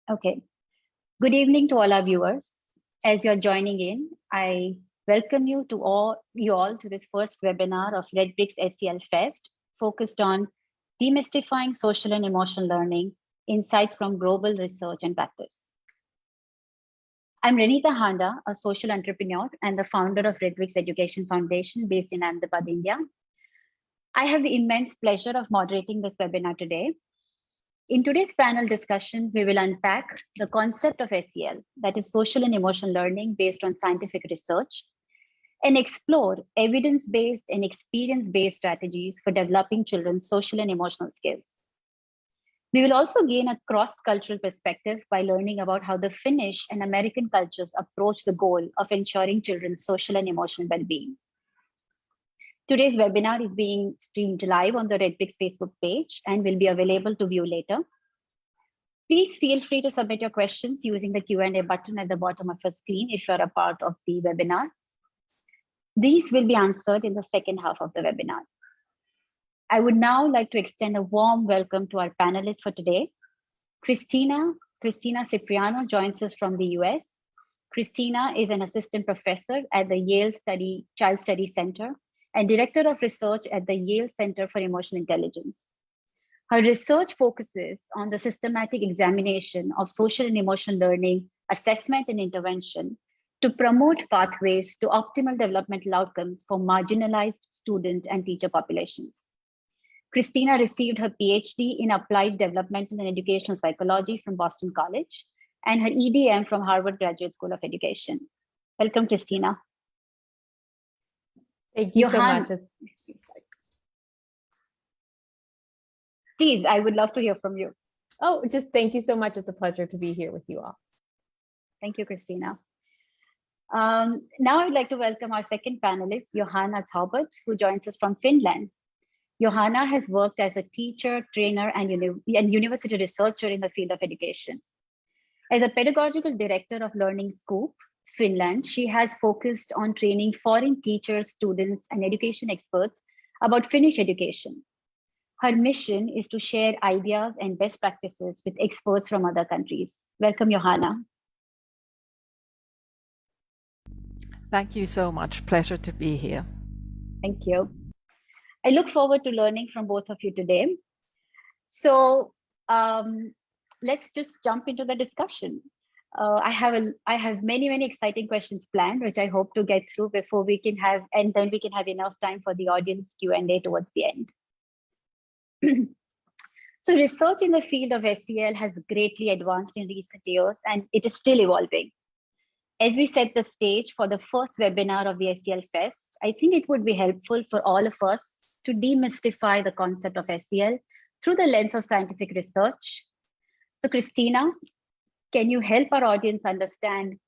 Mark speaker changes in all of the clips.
Speaker 1: Okay. Good evening to all our viewers. As you're joining in, I welcome you all to this first webinar of Redbricks SEL Fest, focused on demystifying social and emotional learning, insights from global research and practice. I'm Renita Handa, a social entrepreneur and the founder of Redbricks Education Foundation based in Ahmedabad, India. I have the immense pleasure of moderating this webinar today. In today's panel discussion, we will unpack the concept of SEL, that is social and emotional learning based on scientific research, and explore evidence-based and experience-based strategies for developing children's social and emotional skills. We will also gain a cross-cultural perspective by learning about how the Finnish and American cultures approach the goal of ensuring children's social and emotional well-being. Today's webinar is being streamed live on the Redbricks Facebook page and will be available to view later. Please feel free to submit your questions using the Q&A button at the bottom of your screen if you're a part of the webinar. These will be answered in the second half of the webinar. I would now like to extend a warm welcome to our panelists for today. Christina Cipriano joins us from the US. Christina is an assistant professor at the Yale Child Study Center and Director of Research at the Yale Center for Emotional Intelligence. Her research focuses on the systematic examination of social and emotional learning, assessment and intervention to promote pathways to optimal developmental outcomes for marginalized student and teacher populations. Christina received her Ph.D. in Applied Developmental and Educational Psychology from Boston College and her Ed.M. from Harvard Graduate School of Education. Welcome, Christina.
Speaker 2: Thank you
Speaker 1: Johanna,
Speaker 2: so much.
Speaker 1: Please, I would love to hear from you.
Speaker 2: Oh, just thank you so much. It's a pleasure to be here with you all.
Speaker 1: Thank you, Christina. Now I would like to welcome our second panelist, Johanna Taubert, who joins us from Finland. Johanna has worked as a teacher, trainer, and university researcher in the field of education. As a pedagogical director of Learning Scoop, Finland, she has focused on training foreign teachers, students, and education experts about Finnish education. Her mission is to share ideas and best practices with experts from other countries. Welcome, Johanna.
Speaker 3: Thank you so much. Pleasure to be here.
Speaker 1: Thank you. I look forward to learning from both of you today. So let's just jump into the discussion. I have many exciting questions planned, which I hope to get through before we can have, and then we can have enough time for the audience Q&A towards the end. So research in the field of SEL has greatly advanced in recent years, and it is still evolving. As we set the stage for the first webinar of the SEL Fest, I think it would be helpful for all of us to demystify the concept of SEL through the lens of scientific research. So Christina, can you help our audience understand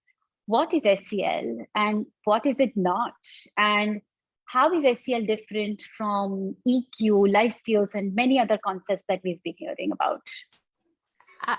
Speaker 1: what is SEL and what is it not? And how is SEL different from EQ, life skills, and many other concepts that we've been hearing about?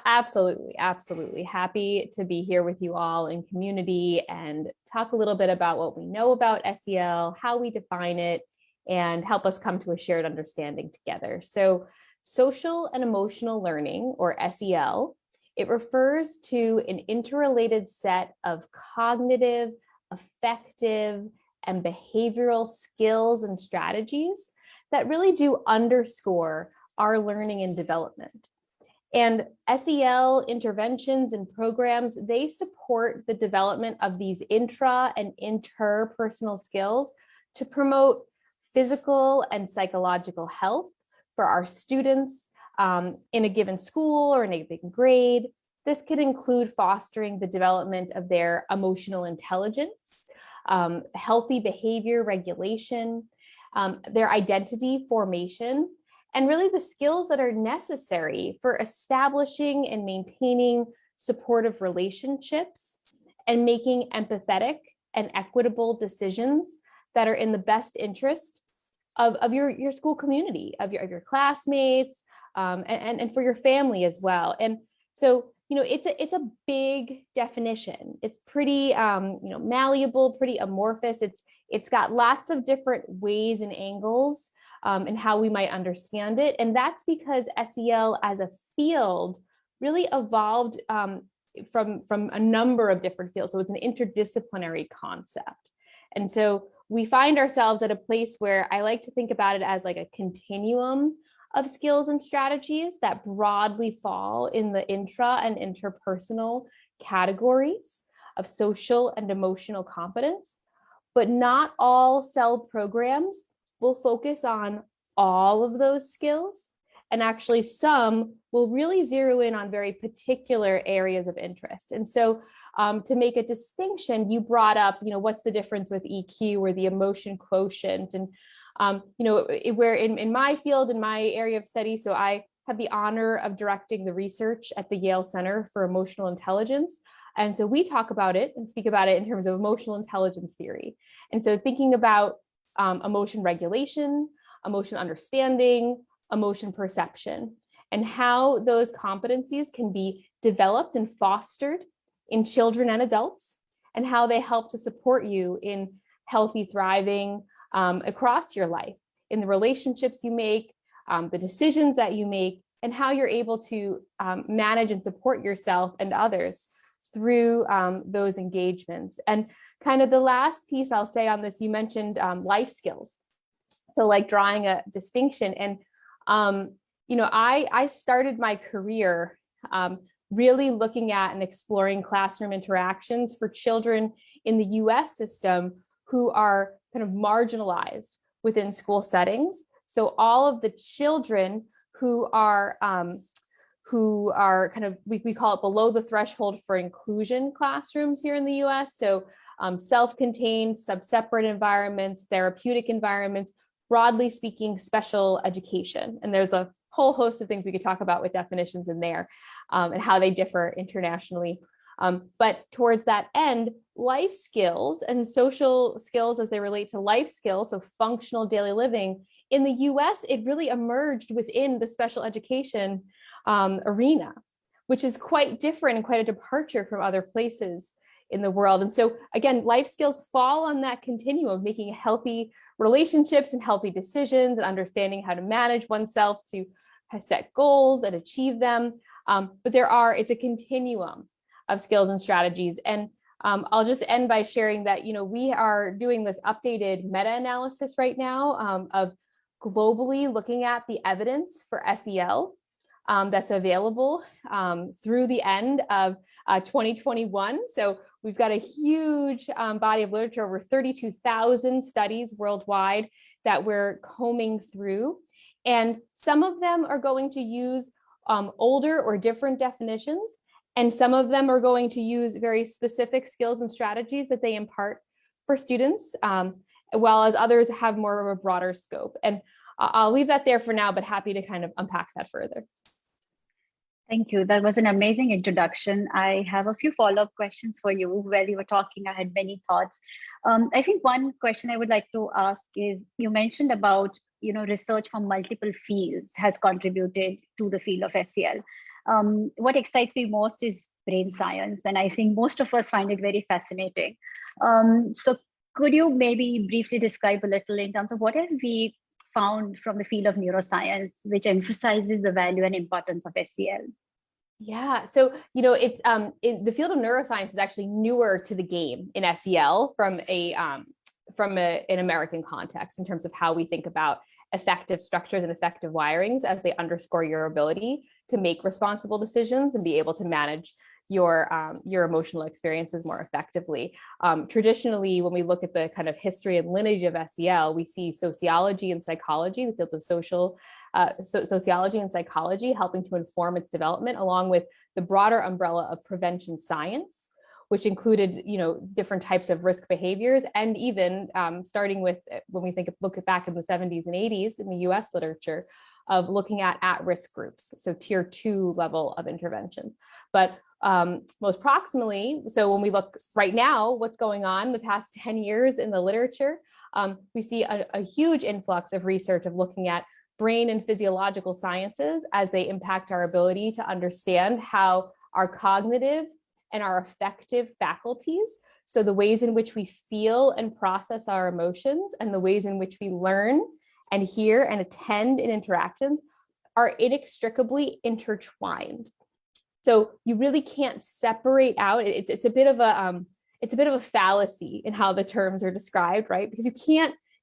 Speaker 2: Absolutely. Happy to be here with you all in community and talk a little bit about what we know about SEL, how we define it, and help us come to a shared understanding together. So social and emotional learning, or SEL, it refers to an interrelated set of cognitive, affective, and behavioral skills and strategies that really do underscore our learning and development. And SEL interventions and programs, they support the development of these intra and interpersonal skills to promote physical and psychological health for our students in a given school or in a given grade. This could include fostering the development of their emotional intelligence, healthy behavior regulation, their identity formation, and really the skills that are necessary for establishing and maintaining supportive relationships and making empathetic and equitable decisions that are in the best interest of your school community, of your classmates, and for your family as well. And so, it's a big definition. It's pretty, malleable, pretty amorphous. It's got lots of different ways and angles and how we might understand it. And that's because SEL as a field really evolved from a number of different fields. So it's an interdisciplinary concept. And so we find ourselves at a place where I like to think about it as like a continuum of skills and strategies that broadly fall in the intra and interpersonal categories of social and emotional competence. But not all CEL programs will focus on all of those skills. And actually some will really zero in on very particular areas of interest. And so to make a distinction, you brought up, what's the difference with EQ or the emotion quotient? And, where in my field, in my area of study, so I have the honor of directing the research at the Yale Center for Emotional Intelligence. And so we talk about it and speak about it in terms of emotional intelligence theory. And so thinking about emotion regulation, emotion understanding, emotion perception, and how those competencies can be developed and fostered in children and adults, and how they help to support you in healthy thriving across your life, in the relationships you make, the decisions that you make, and how you're able to manage and support yourself and others through those engagements. And kind of the last piece I'll say on this, you mentioned life skills. So like drawing a distinction. And, I started my career really looking at and exploring classroom interactions for children in the US system who are kind of marginalized within school settings. So all of the children who are kind of, we call it below the threshold for inclusion classrooms here in the US. So self-contained, sub-separate environments, therapeutic environments, broadly speaking, special education. And there's a whole host of things we could talk about with definitions in there and how they differ internationally. But towards that end, life skills and social skills as they relate to life skills, so functional daily living, in the US, it really emerged within the special education arena, which is quite different and quite a departure from other places in the world. And so again, life skills fall on that continuum of making healthy relationships and healthy decisions and understanding how to manage oneself to set goals and achieve them. But it's a continuum of skills and strategies. And I'll just end by sharing that, we are doing this updated meta-analysis right now of globally looking at the evidence for SEL that's available through the end of 2021. So we've got a huge body of literature, over 32,000 studies worldwide that we're combing through. And some of them are going to use older or different definitions, and some of them are going to use very specific skills and strategies that they impart for students, while as others have more of a broader scope. And I'll leave that there for now, but happy to kind of unpack that further.
Speaker 1: Thank you. That was an amazing introduction. I have a few follow-up questions for you. While you were talking, I had many thoughts. I think one question I would like to ask is, you mentioned about, research from multiple fields has contributed to the field of SEL. What excites me most is brain science, and I think most of us find it very fascinating. So could you maybe briefly describe a little in terms of what have we found from the field of neuroscience, which emphasizes the value and importance of SEL?
Speaker 2: Yeah, so it's the field of neuroscience is actually newer to the game in SEL from an American context in terms of how we think about effective structures and effective wirings as they underscore your ability to make responsible decisions and be able to manage your emotional experiences more effectively. Traditionally, when we look at the kind of history and lineage of SEL, we see sociology and psychology, the fields of sociology and psychology helping to inform its development, along with the broader umbrella of prevention science, which included, different types of risk behaviors, and even starting with when we look back in the 70s and 80s in the US literature of looking at-risk groups, so tier 2 level of intervention. But most proximally, so when we look right now, what's going on the past 10 years in the literature, we see a huge influx of research of looking at brain and physiological sciences as they impact our ability to understand how our cognitive and our affective faculties, so the ways in which we feel and process our emotions and the ways in which we learn and hear and attend in interactions, are inextricably intertwined. So you really can't separate out. It's a bit of a fallacy in how the terms are described, right? Because you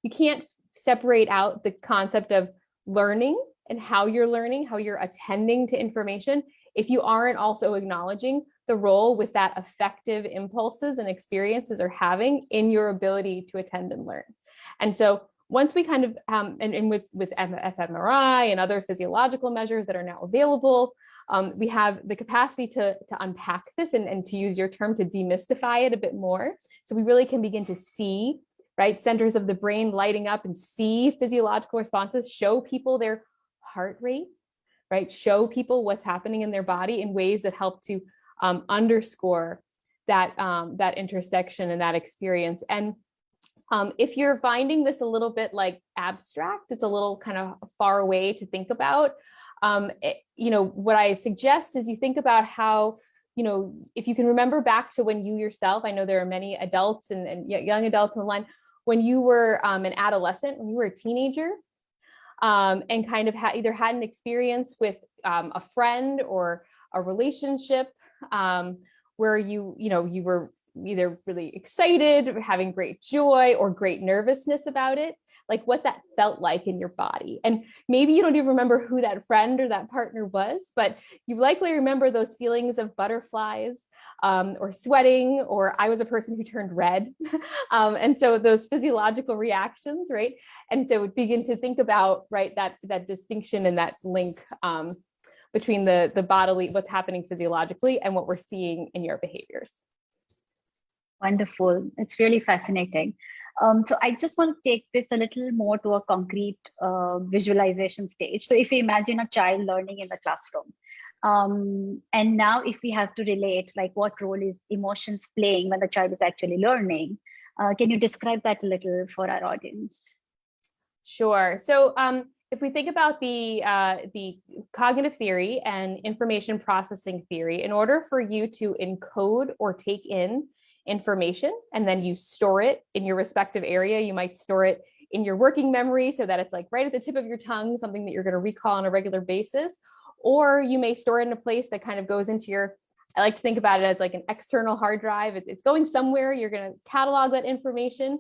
Speaker 2: can't separate out the concept of learning and how you're attending to information if you aren't also acknowledging the role with that affective impulses and experiences are having in your ability to attend and learn. And so once we kind of, and with fMRI and other physiological measures that are now available, we have the capacity to unpack this and to use your term, to demystify it a bit more. So we really can begin to see, right, centers of the brain lighting up and see physiological responses, show people their heart rate, right, show people what's happening in their body in ways that help to underscore that, that intersection and that experience. And if you're finding this a little bit like abstract, it's a little kind of far away to think about, what I suggest is you think about how, if you can remember back to when you yourself, I know there are many adults and young adults on the line, when you were an adolescent, when you were a teenager, and kind of either had an experience with a friend or a relationship where you were either really excited or having great joy or great nervousness about it, like what that felt like in your body. And maybe you don't even remember who that friend or that partner was, but you likely remember those feelings of butterflies or sweating, or I was a person who turned red. And so those physiological reactions, right? And so begin to think about, right, that distinction and that link between the bodily, what's happening physiologically and what we're seeing in your behaviors.
Speaker 1: Wonderful. It's really fascinating. So I just want to take this a little more to a concrete visualization stage. So if we imagine a child learning in the classroom, and now if we have to relate, like what role is emotions playing when the child is actually learning, can you describe that a little for our audience?
Speaker 2: Sure. So if we think about the cognitive theory and information processing theory, in order for you to encode or take in information and then you store it in your respective area, you might store it in your working memory so that it's like right at the tip of your tongue, something that you're going to recall on a regular basis, or you may store it in a place that kind of goes into your, I like to think about it as like an external hard drive. It's going somewhere. You're going to catalog that information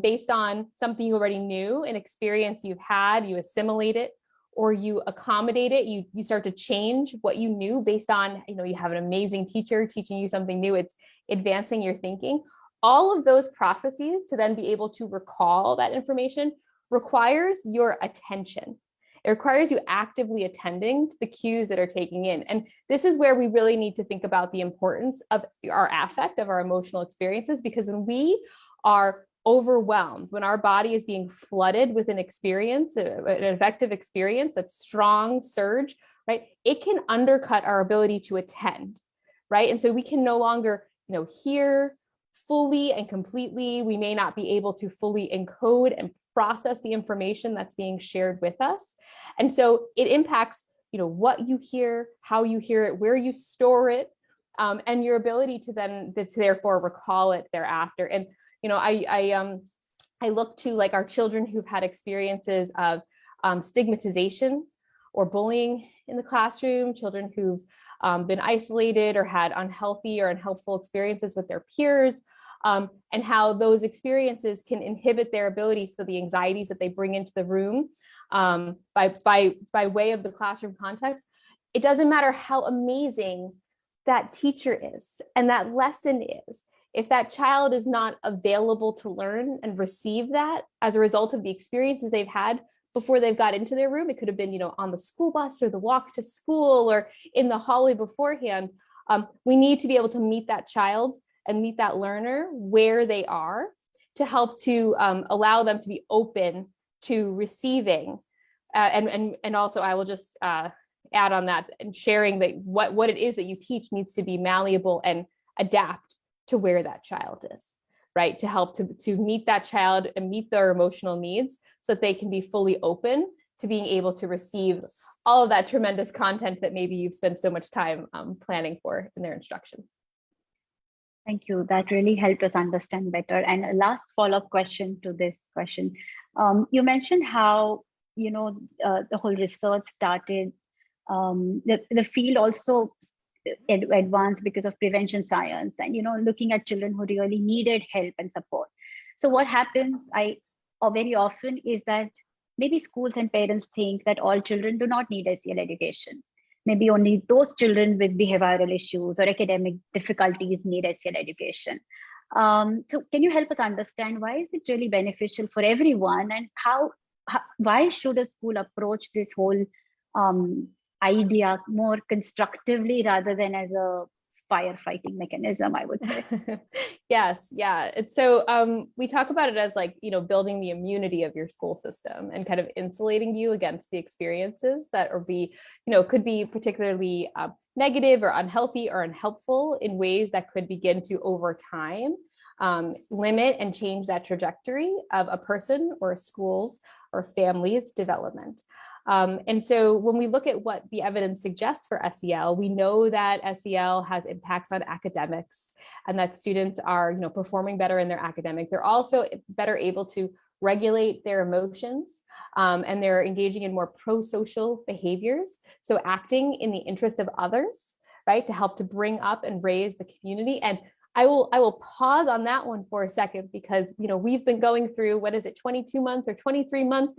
Speaker 2: based on something you already knew, an experience you've had, you assimilate it, or you accommodate it. You start to change what you knew based on, you have an amazing teacher teaching you something new. It's advancing your thinking. All of those processes to then be able to recall that information requires your attention. It requires you actively attending to the cues that are taking in. And this is where we really need to think about the importance of our affect, of our emotional experiences, because when we are overwhelmed, when our body is being flooded with an experience, an effective experience, that strong surge, right, it can undercut our ability to attend, right? And so we can no longer, hear fully and completely. We may not be able to fully encode and process the information that's being shared with us. And so it impacts, what you hear, how you hear it, where you store it, and your ability to then therefore recall it thereafter. And I look to like our children who've had experiences of stigmatization or bullying in the classroom, children who've been isolated or had unhealthy or unhelpful experiences with their peers, and how those experiences can inhibit their abilities, so the anxieties that they bring into the room by way of the classroom context. It doesn't matter how amazing that teacher is and that lesson is, if that child is not available to learn and receive that as a result of the experiences they've had before they've got into their room. It could have been, on the school bus or the walk to school or in the hallway beforehand. We need to be able to meet that child and meet that learner where they are to help to allow them to be open to receiving. And also I will just add on that, and sharing that what it is that you teach needs to be malleable and adapt to where that child is, right? To help to meet that child and meet their emotional needs so that they can be fully open to being able to receive all of that tremendous content that maybe you've spent so much time planning for in their instruction.
Speaker 1: Thank you. That really helped us understand better. And a last follow-up question to this question. You mentioned how, the whole research started, the field also advanced because of prevention science and, looking at children who really needed help and support. So what happens very often is that maybe schools and parents think that all children do not need SEL education. Maybe only those children with behavioral issues or academic difficulties need SEL education. So can you help us understand why is it really beneficial for everyone, and why should a school approach this whole idea more constructively rather than as a firefighting mechanism, I would say?
Speaker 2: Yes, yeah. So we talk about it as like, building the immunity of your school system and kind of insulating you against the experiences that could be particularly negative or unhealthy or unhelpful in ways that could begin to, over time, limit and change that trajectory of a person or a school's or family's development. And so when we look at what the evidence suggests for SEL, we know that SEL has impacts on academics and that students are, performing better in their academic. They're also better able to regulate their emotions, and they're engaging in more pro-social behaviors. So acting in the interest of others, right, to help to bring up and raise the community. And I will pause on that one for a second because, we've been going through, 22 months or 23 months,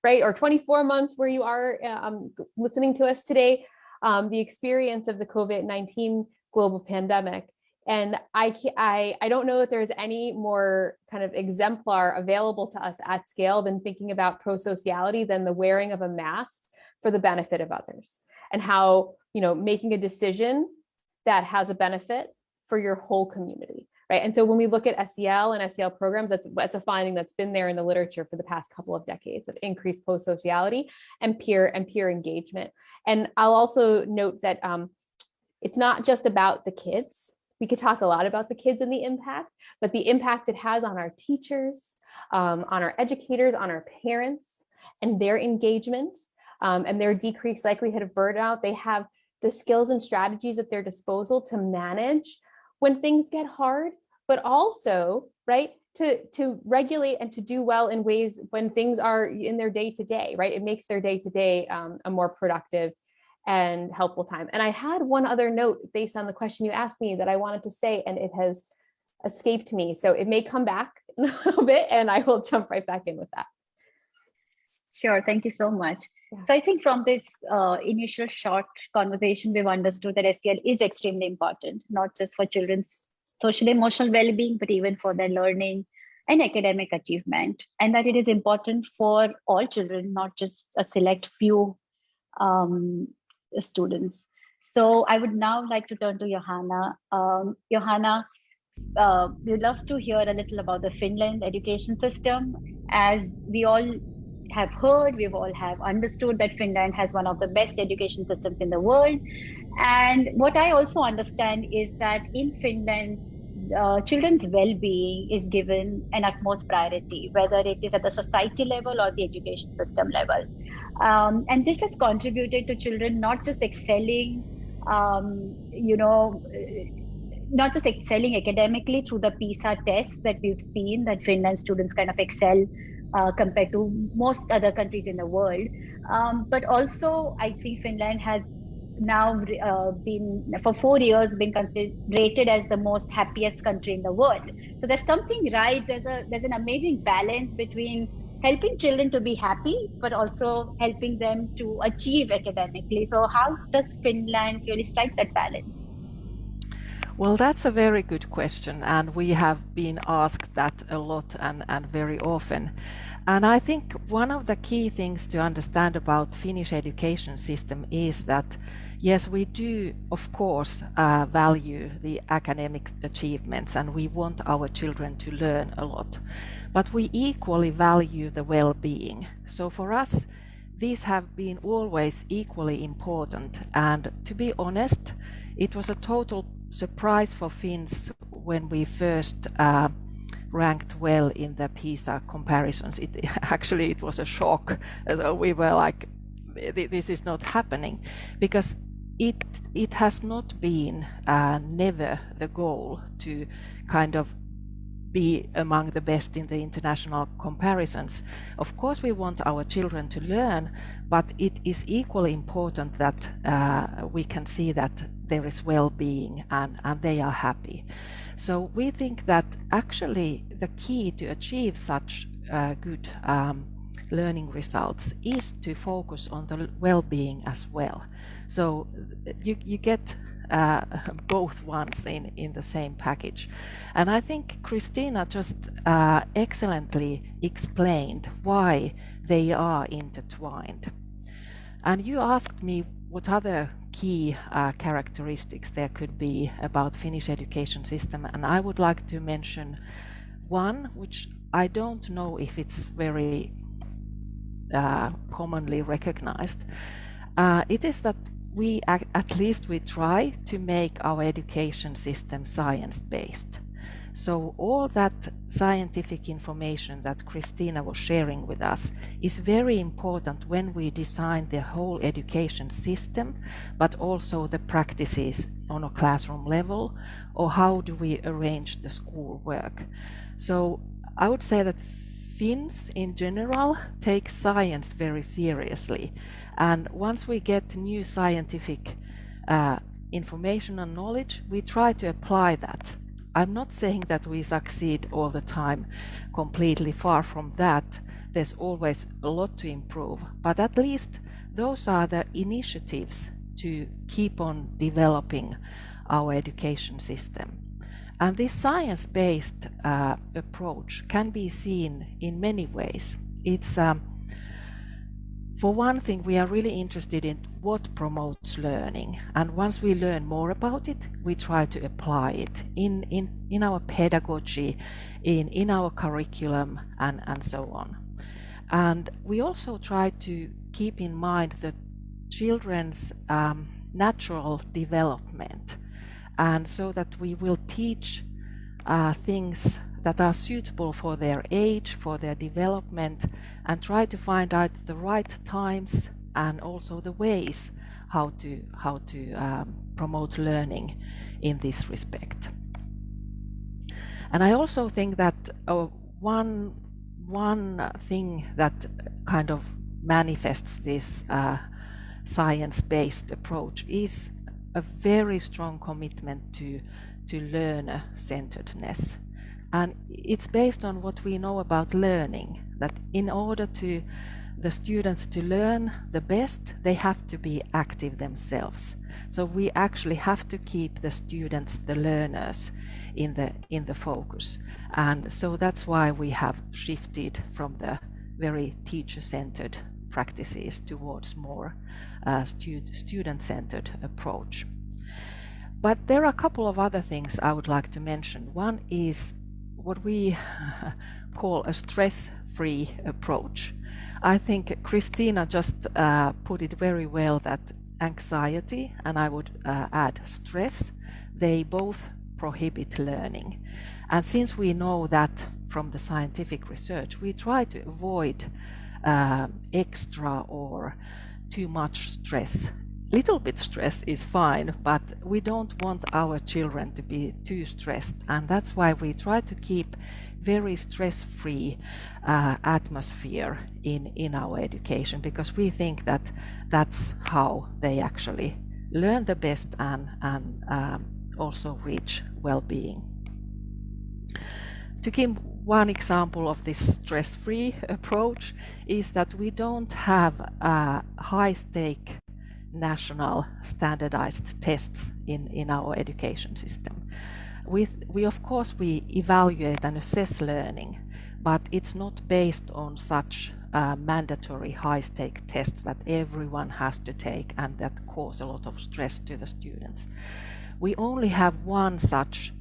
Speaker 2: right? Or 24 months where you are listening to us today, the experience of the COVID-19 global pandemic. And I don't know that there's any more kind of exemplar available to us at scale than thinking about pro-sociality than the wearing of a mask for the benefit of others, and how, making a decision that has a benefit for your whole community, right? And so when we look at SEL and SEL programs, that's a finding that's been there in the literature for the past couple of decades of increased post-sociality and peer engagement. And I'll also note that it's not just about the kids. We could talk a lot about the kids and the impact, but the impact it has on our teachers, on our educators, on our parents, and their engagement, and their decreased likelihood of burnout. They have the skills and strategies at their disposal to manage when things get hard, but also, right, to regulate and to do well in ways when things are in their day-to-day, right? It makes their day-to-day a more productive and helpful time. And I had one other note based on the question you asked me that I wanted to say, and it has escaped me. So it may come back in a little bit and I will jump right back in with that.
Speaker 1: Sure, thank you so much.
Speaker 2: Yeah.
Speaker 1: So I think from this initial short conversation, we've understood that SEL is extremely important, not just for children's social emotional well-being, but even for their learning and academic achievement, and that it is important for all children, not just a select few students. So I would now like to turn to Johanna. Johanna, we'd love to hear a little about the Finland education system. As we all have heard, we all have understood that Finland has one of the best education systems in the world. And what I also understand is that in Finland, children's well-being is given an utmost priority, whether it is at the society level or the education system level. And this has contributed to children not just excelling, not just excelling academically through the PISA tests that we've seen, that Finland students kind of excel compared to most other countries in the world. But also, I think Finland has now been, for 4 years, been rated as the most happiest country in the world. So there's something right, there's an amazing balance between helping children to be happy, but also helping them to achieve academically. So how does Finland really strike that balance?
Speaker 3: Well, that's a very good question, and we have been asked that a lot and very often. And I think one of the key things to understand about Finnish education system is that, yes, we do, of course, value the academic achievements, and we want our children to learn a lot. But we equally value the well-being. So for us, these have been always equally important. And to be honest, it was a total surprise for Finns when we first ranked well in the PISA comparisons. It was a shock. So we were like, this is not happening, because it has not been never the goal to kind of be among the best in the international comparisons. Of course, we want our children to learn, but it is equally important that we can see that there is well-being and they are happy. So we think that actually the key to achieve such good learning results is to focus on the well-being as well. So you get both ones in the same package. And I think Christina just excellently explained why they are intertwined. And you asked me what other key characteristics there could be about Finnish education system, and I would like to mention one which I don't know if it's very commonly recognized. It is that at least we try to make our education system science-based. So all that scientific information that Christina was sharing with us is very important when we design the whole education system, but also the practices on a classroom level, or how do we arrange the school work. So I would say that Finns in general take science very seriously, and once we get new scientific information and knowledge, we try to apply that. I'm not saying that we succeed all the time completely, far from that. There's always a lot to improve, but at least those are the initiatives to keep on developing our education system. And this science-based approach can be seen in many ways. It's for one thing, we are really interested in what promotes learning, and once we learn more about it, we try to apply it in our pedagogy, in our curriculum, and so on. And we also try to keep in mind the children's natural development, and so that we will teach things that are suitable for their age, for their development, and try to find out the right times and also the ways how to promote learning in this respect. And I also think that one thing that kind of manifests this science-based approach is a very strong commitment to learner-centeredness. And it's based on what we know about learning, that in order to the students to learn the best, they have to be active themselves. So we actually have to keep the students, the learners, in the focus. And so that's why we have shifted from the very teacher-centered practices towards more student-centered approach. But there are a couple of other things I would like to mention. One is what we call a stress-free approach. I think Christina just put it very well, that anxiety, and I would add stress, they both prohibit learning. And since we know that from the scientific research, we try to avoid extra or too much stress. Little bit stress is fine, but we don't want our children to be too stressed, and that's why we try to keep very stress-free atmosphere in our education, because we think that that's how they actually learn the best and also reach well-being. To give one example of this stress-free approach is that we don't have high-stake national standardized tests in our education system. We of course we evaluate and assess learning, but it's not based on such mandatory high-stake tests that everyone has to take and that cause a lot of stress to the students. We only have one such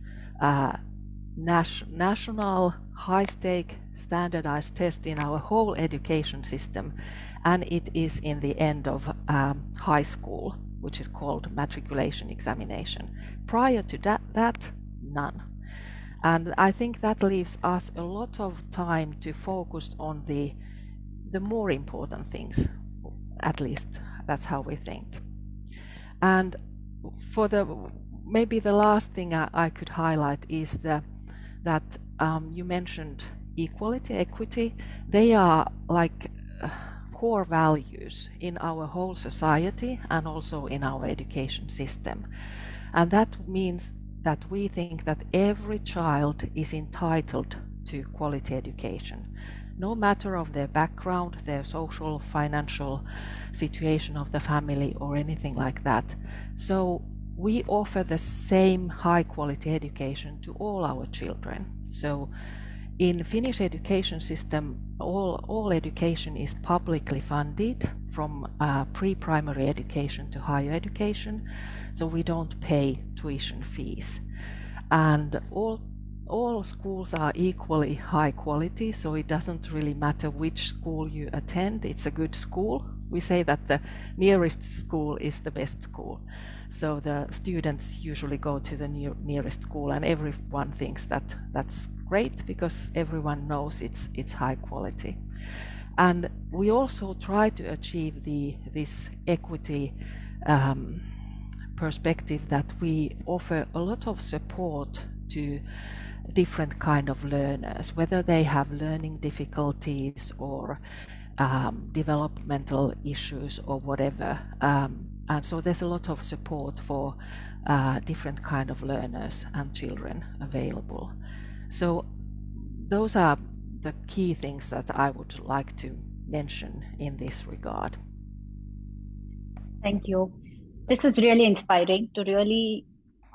Speaker 3: national high-stake standardized test in our whole education system, and it is in the end of high school, which is called matriculation examination. Prior to that, none. And I think that leaves us a lot of time to focus on the more important things. At least that's how we think. And for maybe the last thing I could highlight is that you mentioned equality, equity. They are like core values in our whole society and also in our education system. And that means that we think that every child is entitled to quality education, no matter of their background, their social, financial situation of the family or anything like that. So we offer the same high quality education to all our children. So in Finnish education system, all education is publicly funded from pre-primary education to higher education. So we don't pay tuition fees. And all schools are equally high quality, so it doesn't really matter which school you attend, it's a good school. We say that the nearest school is the best school. So the students usually go to the nearest school, and everyone thinks that that's great because everyone knows it's high quality. And we also try to achieve this equity perspective, that we offer a lot of support to different kind of learners, whether they have learning difficulties or developmental issues or whatever. And so there's a lot of support for different kind of learners and children available. So those are the key things that I would like to mention in this regard.
Speaker 1: Thank you. This is really inspiring to really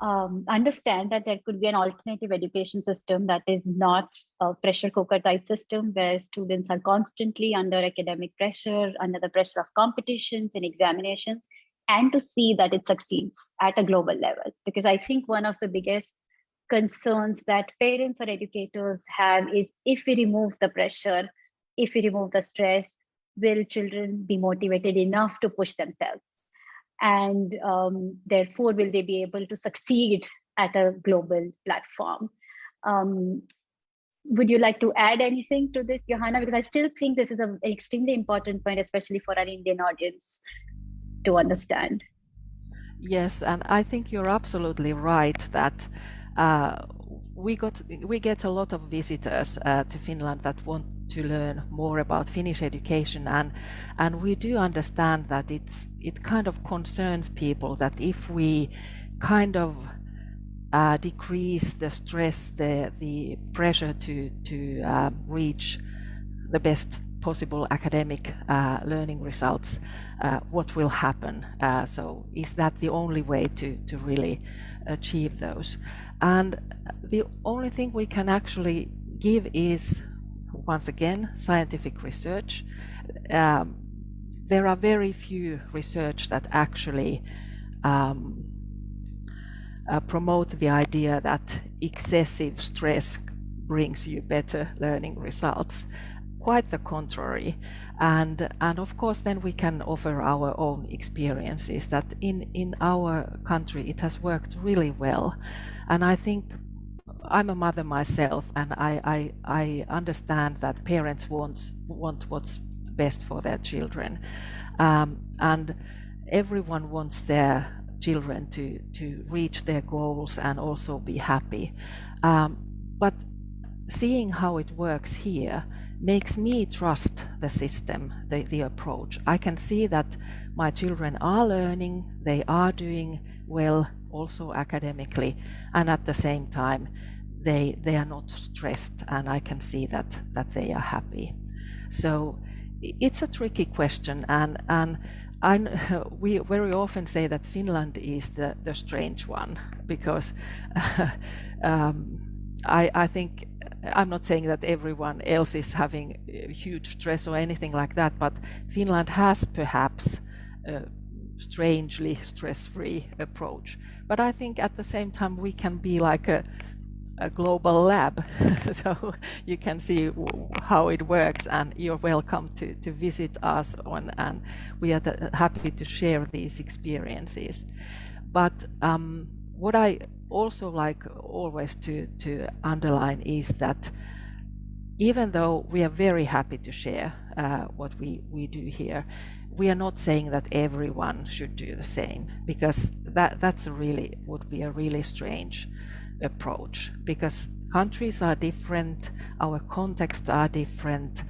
Speaker 1: understand that there could be an alternative education system that is not a pressure cooker type system where students are constantly under academic pressure, under the pressure of competitions and examinations, and to see that it succeeds at a global level. Because I think one of the biggest concerns that parents or educators have is, if we remove the pressure, if we remove the stress, will children be motivated enough to push themselves? And therefore, will they be able to succeed at a global platform? Would you like to add anything to this, Johanna? Because I still think this is an extremely important point, especially for our Indian audience to understand.
Speaker 3: Yes, and I think you're absolutely right that we get a lot of visitors to Finland that want to learn more about Finnish education, and we do understand that it kind of concerns people that if we kind of decrease the stress, the pressure to reach the best possible academic learning results, what will happen? So is that the only way to really achieve those? And the only thing we can actually give is, once again, scientific research. There are very few research that actually promote the idea that excessive stress brings you better learning results. Quite the contrary. And of course then we can offer our own experiences that in our country it has worked really well. And I think I'm a mother myself, and I understand that parents want what's best for their children, and everyone wants their children to reach their goals and also be happy. But seeing how it works here makes me trust the system, the approach. I can see that my children are learning, they are doing well also academically, and at the same time they are not stressed, and I can see that they are happy. So it's a tricky question, and we very often say that Finland is the strange one, because I think, I'm not saying that everyone else is having huge stress or anything like that, but Finland has perhaps a strangely stress-free approach. But I think at the same time we can be like a global lab, so you can see how it works, and you're welcome to visit us and we are happy to share these experiences. But what I also like always to underline is that even though we are very happy to share what we do here, we are not saying that everyone should do the same, because that's would be a really strange approach, because countries are different, our contexts are different,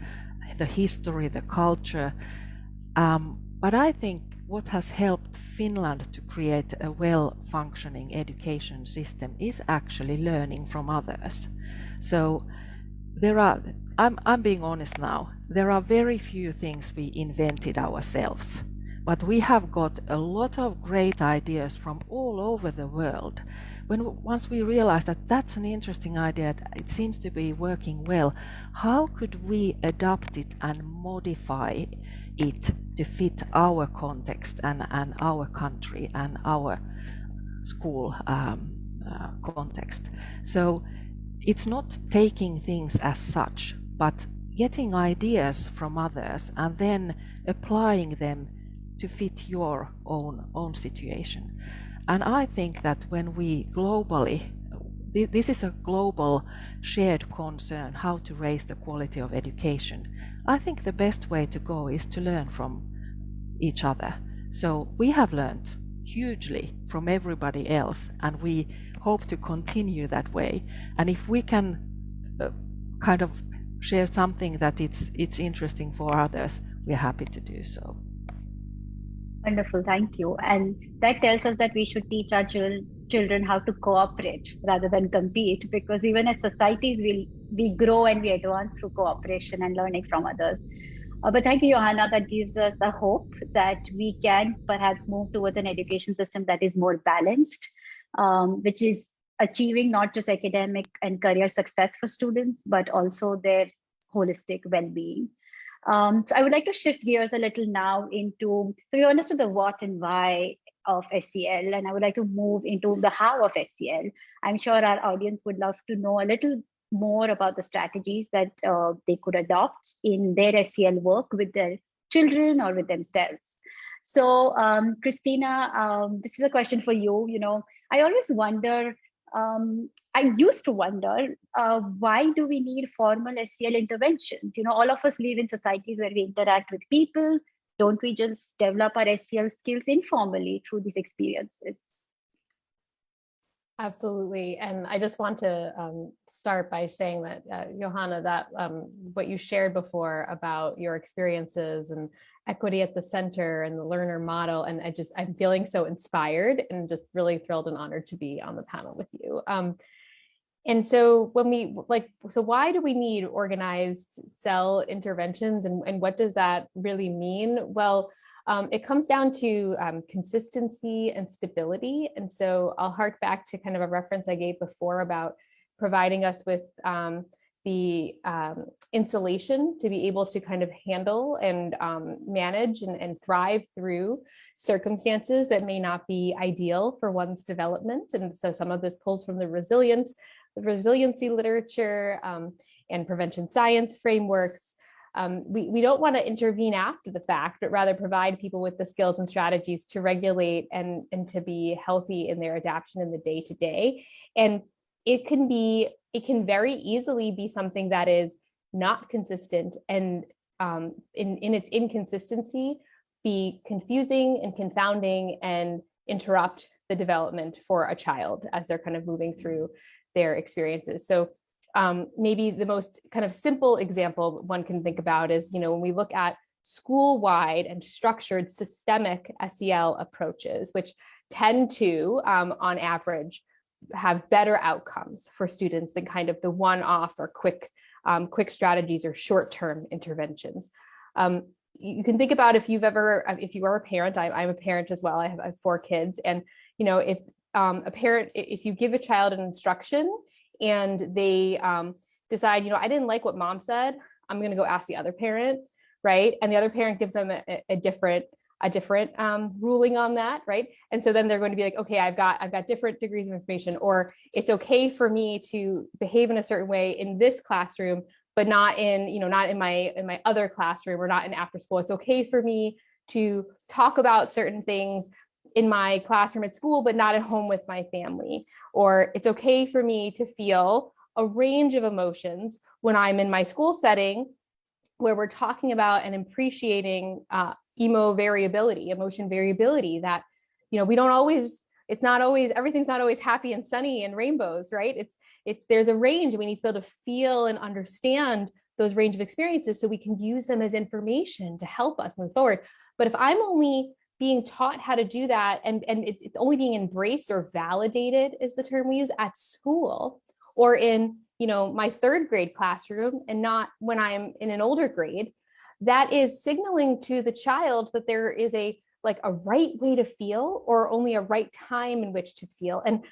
Speaker 3: the history, the culture, But I think what has helped Finland to create a well-functioning education system is actually learning from others. So I'm being honest now, there are very few things we invented ourselves, but we have got a lot of great ideas from all over the world. Once we realize that that's an interesting idea, it seems to be working well, how could we adapt it and modify it to fit our context and our country and our school context? So it's not taking things as such, but getting ideas from others and then applying them to fit your own situation. And I think that when we globally, this is a global shared concern, how to raise the quality of education. I think the best way to go is to learn from each other. So we have learned hugely from everybody else, and we hope to continue that way. And if we can kind of share something that it's interesting for others, we're happy to do so.
Speaker 1: Wonderful, thank you. And that tells us that we should teach our children how to cooperate rather than compete, because even as societies, we grow and we advance through cooperation and learning from others. But thank you, Johanna, that gives us a hope that we can perhaps move towards an education system that is more balanced, which is achieving not just academic and career success for students, but also their holistic well-being. So I would like to shift gears a little now so we understood the what and why of SEL, and I would like to move into the how of SEL. I'm sure our audience would love to know a little more about the strategies that they could adopt in their SEL work with their children or with themselves. So Christina, this is a question for you. I always wonder, I used to wonder, why do we need formal SEL interventions? All of us live in societies where we interact with people. Don't we just develop our SEL skills informally through these experiences?
Speaker 2: Absolutely. And I just want to start by saying that, Johanna, that what you shared before about your experiences and equity at the center and the learner model, and I'm feeling so inspired and just really thrilled and honored to be on the panel with you. And so why do we need organized SEL interventions, and what does that really mean? Well, it comes down to consistency and stability. And so I'll hark back to kind of a reference I gave before about providing us with the insulation to be able to kind of handle and manage and thrive through circumstances that may not be ideal for one's development. And so some of this pulls from the resiliency literature and prevention science frameworks. We don't want to intervene after the fact, but rather provide people with the skills and strategies to regulate and to be healthy in their adaptation in the day-to-day. And it can very easily be something that is not consistent, and in its inconsistency, be confusing and confounding and interrupt the development for a child as they're kind of moving through their experiences. So maybe the most kind of simple example one can think about is, when we look at school-wide and structured systemic SEL approaches, which tend to, on average, have better outcomes for students than kind of the one-off or quick strategies or short-term interventions. You can think about if you are a parent. I'm a parent as well. I have 4 kids, and if you give a child an instruction and they decide, I didn't like what mom said, I'm going to go ask the other parent, right? And the other parent gives them a different ruling on that, right? And so then they're going to be like, okay, I've got different degrees of information, or it's okay for me to behave in a certain way in this classroom, but not in my other classroom, or not in after school. It's okay for me to talk about certain things in my classroom at school, but not at home with my family. Or it's okay for me to feel a range of emotions when I'm in my school setting, where we're talking about and appreciating emotion variability, that, everything's not always happy and sunny and rainbows, right? There's a range, and we need to be able to feel and understand those range of experiences so we can use them as information to help us move forward. But if I'm only being taught how to do that, and it's only being embraced or validated is the term we use at school, or in, you know, my third grade classroom, and not when I'm in an older grade, that is signaling to the child that there is a right way to feel, or only a right time in which to feel. And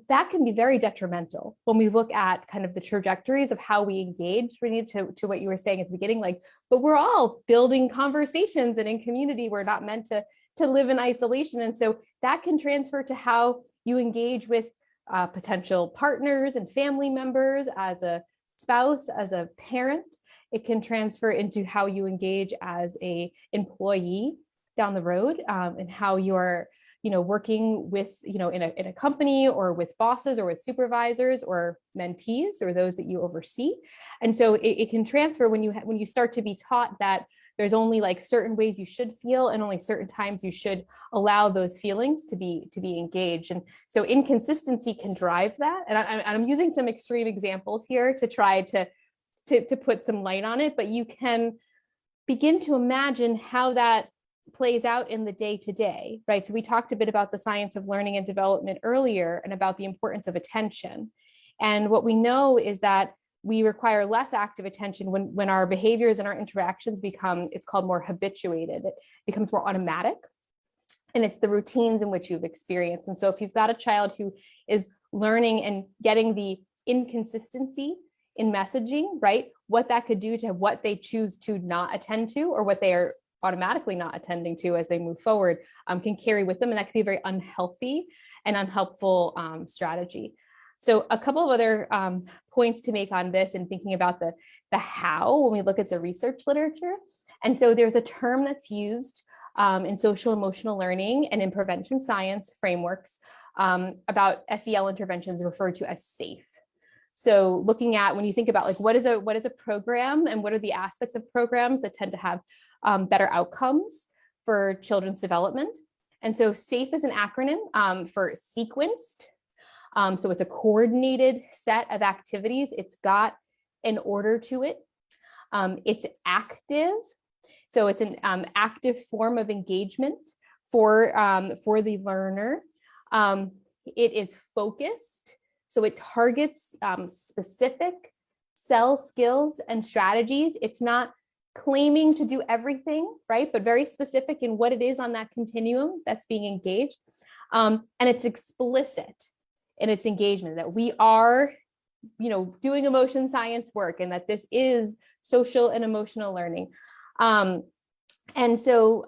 Speaker 2: that can be very detrimental when we look at kind of the trajectories of how we engage, Renita, to what you were saying at the beginning, like, but we're all building conversations, and in community, we're not meant to live in isolation. And so that can transfer to how you engage with potential partners and family members, as a spouse, as a parent. It can transfer into how you engage as a employee down the road, and how you're, you know, working with, you know, in a company, or with bosses, or with supervisors, or mentees, or those that you oversee. And so it can transfer when you start to be taught that there's only like certain ways you should feel, and only certain times you should allow those feelings to be engaged. And so inconsistency can drive that. And I'm using some extreme examples here to try to put some light on it, but you can begin to imagine how that plays out in the day-to-day, right? So we talked a bit about the science of learning and development earlier, and about the importance of attention. And what we know is that we require less active attention when our behaviors and our interactions become, it's called more habituated. It becomes more automatic, and it's the routines in which you've experienced. And so if you've got a child who is learning and getting the inconsistency in messaging, right, what that could do to what they choose to not attend to, or what they are automatically not attending to as they move forward, can carry with them. And that can be a very unhealthy and unhelpful strategy. So a couple of other points to make on this, and thinking about the how when we look at the research literature. And so there's a term that's used in social emotional learning and in prevention science frameworks about SEL interventions referred to as SAFE. So looking at, when you think about like what is a program, and what are the aspects of programs that tend to have better outcomes for children's development. And so SAFE is an acronym for sequenced. So it's a coordinated set of activities. It's got an order to it. It's active. So it's an active form of engagement for the learner. It is focused. So it targets specific SEL skills and strategies. It's not claiming to do everything, right? But very specific in what it is on that continuum that's being engaged. And it's explicit in its engagement, that we are, you know, doing emotion science work, and that this is social and emotional learning. And so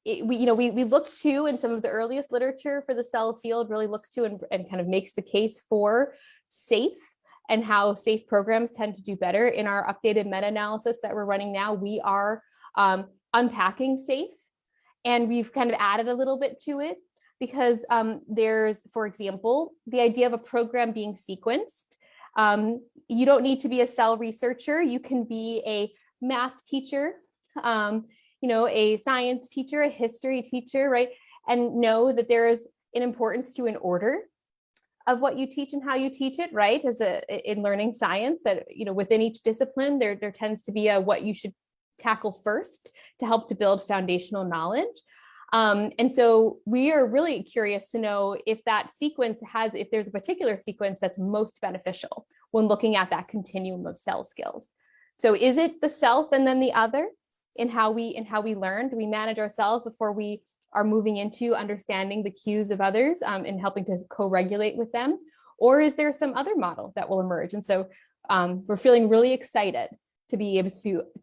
Speaker 2: we look to, in some of the earliest literature for the SEL field, really looks to and kind of makes the case for SAFE, and how SAFE programs tend to do better. In our updated meta-analysis that we're running now, we are unpacking SAFE, and we've kind of added a little bit to it, because there's, for example, the idea of a program being sequenced. You don't need to be a SEL researcher. You can be a math teacher, a science teacher, a history teacher, right? And know that there is an importance to an order of what you teach and how you teach it, right? In learning science, that, you know, within each discipline, there tends to be a what you should tackle first to help to build foundational knowledge. And so we are really curious to know if that sequence if there's a particular sequence that's most beneficial when looking at that continuum of SEL skills. So is it the self and then the other in how we learn? Do we manage ourselves before we are moving into understanding the cues of others and helping to co-regulate with them? Or is there some other model that will emerge? And so we're feeling really excited to be able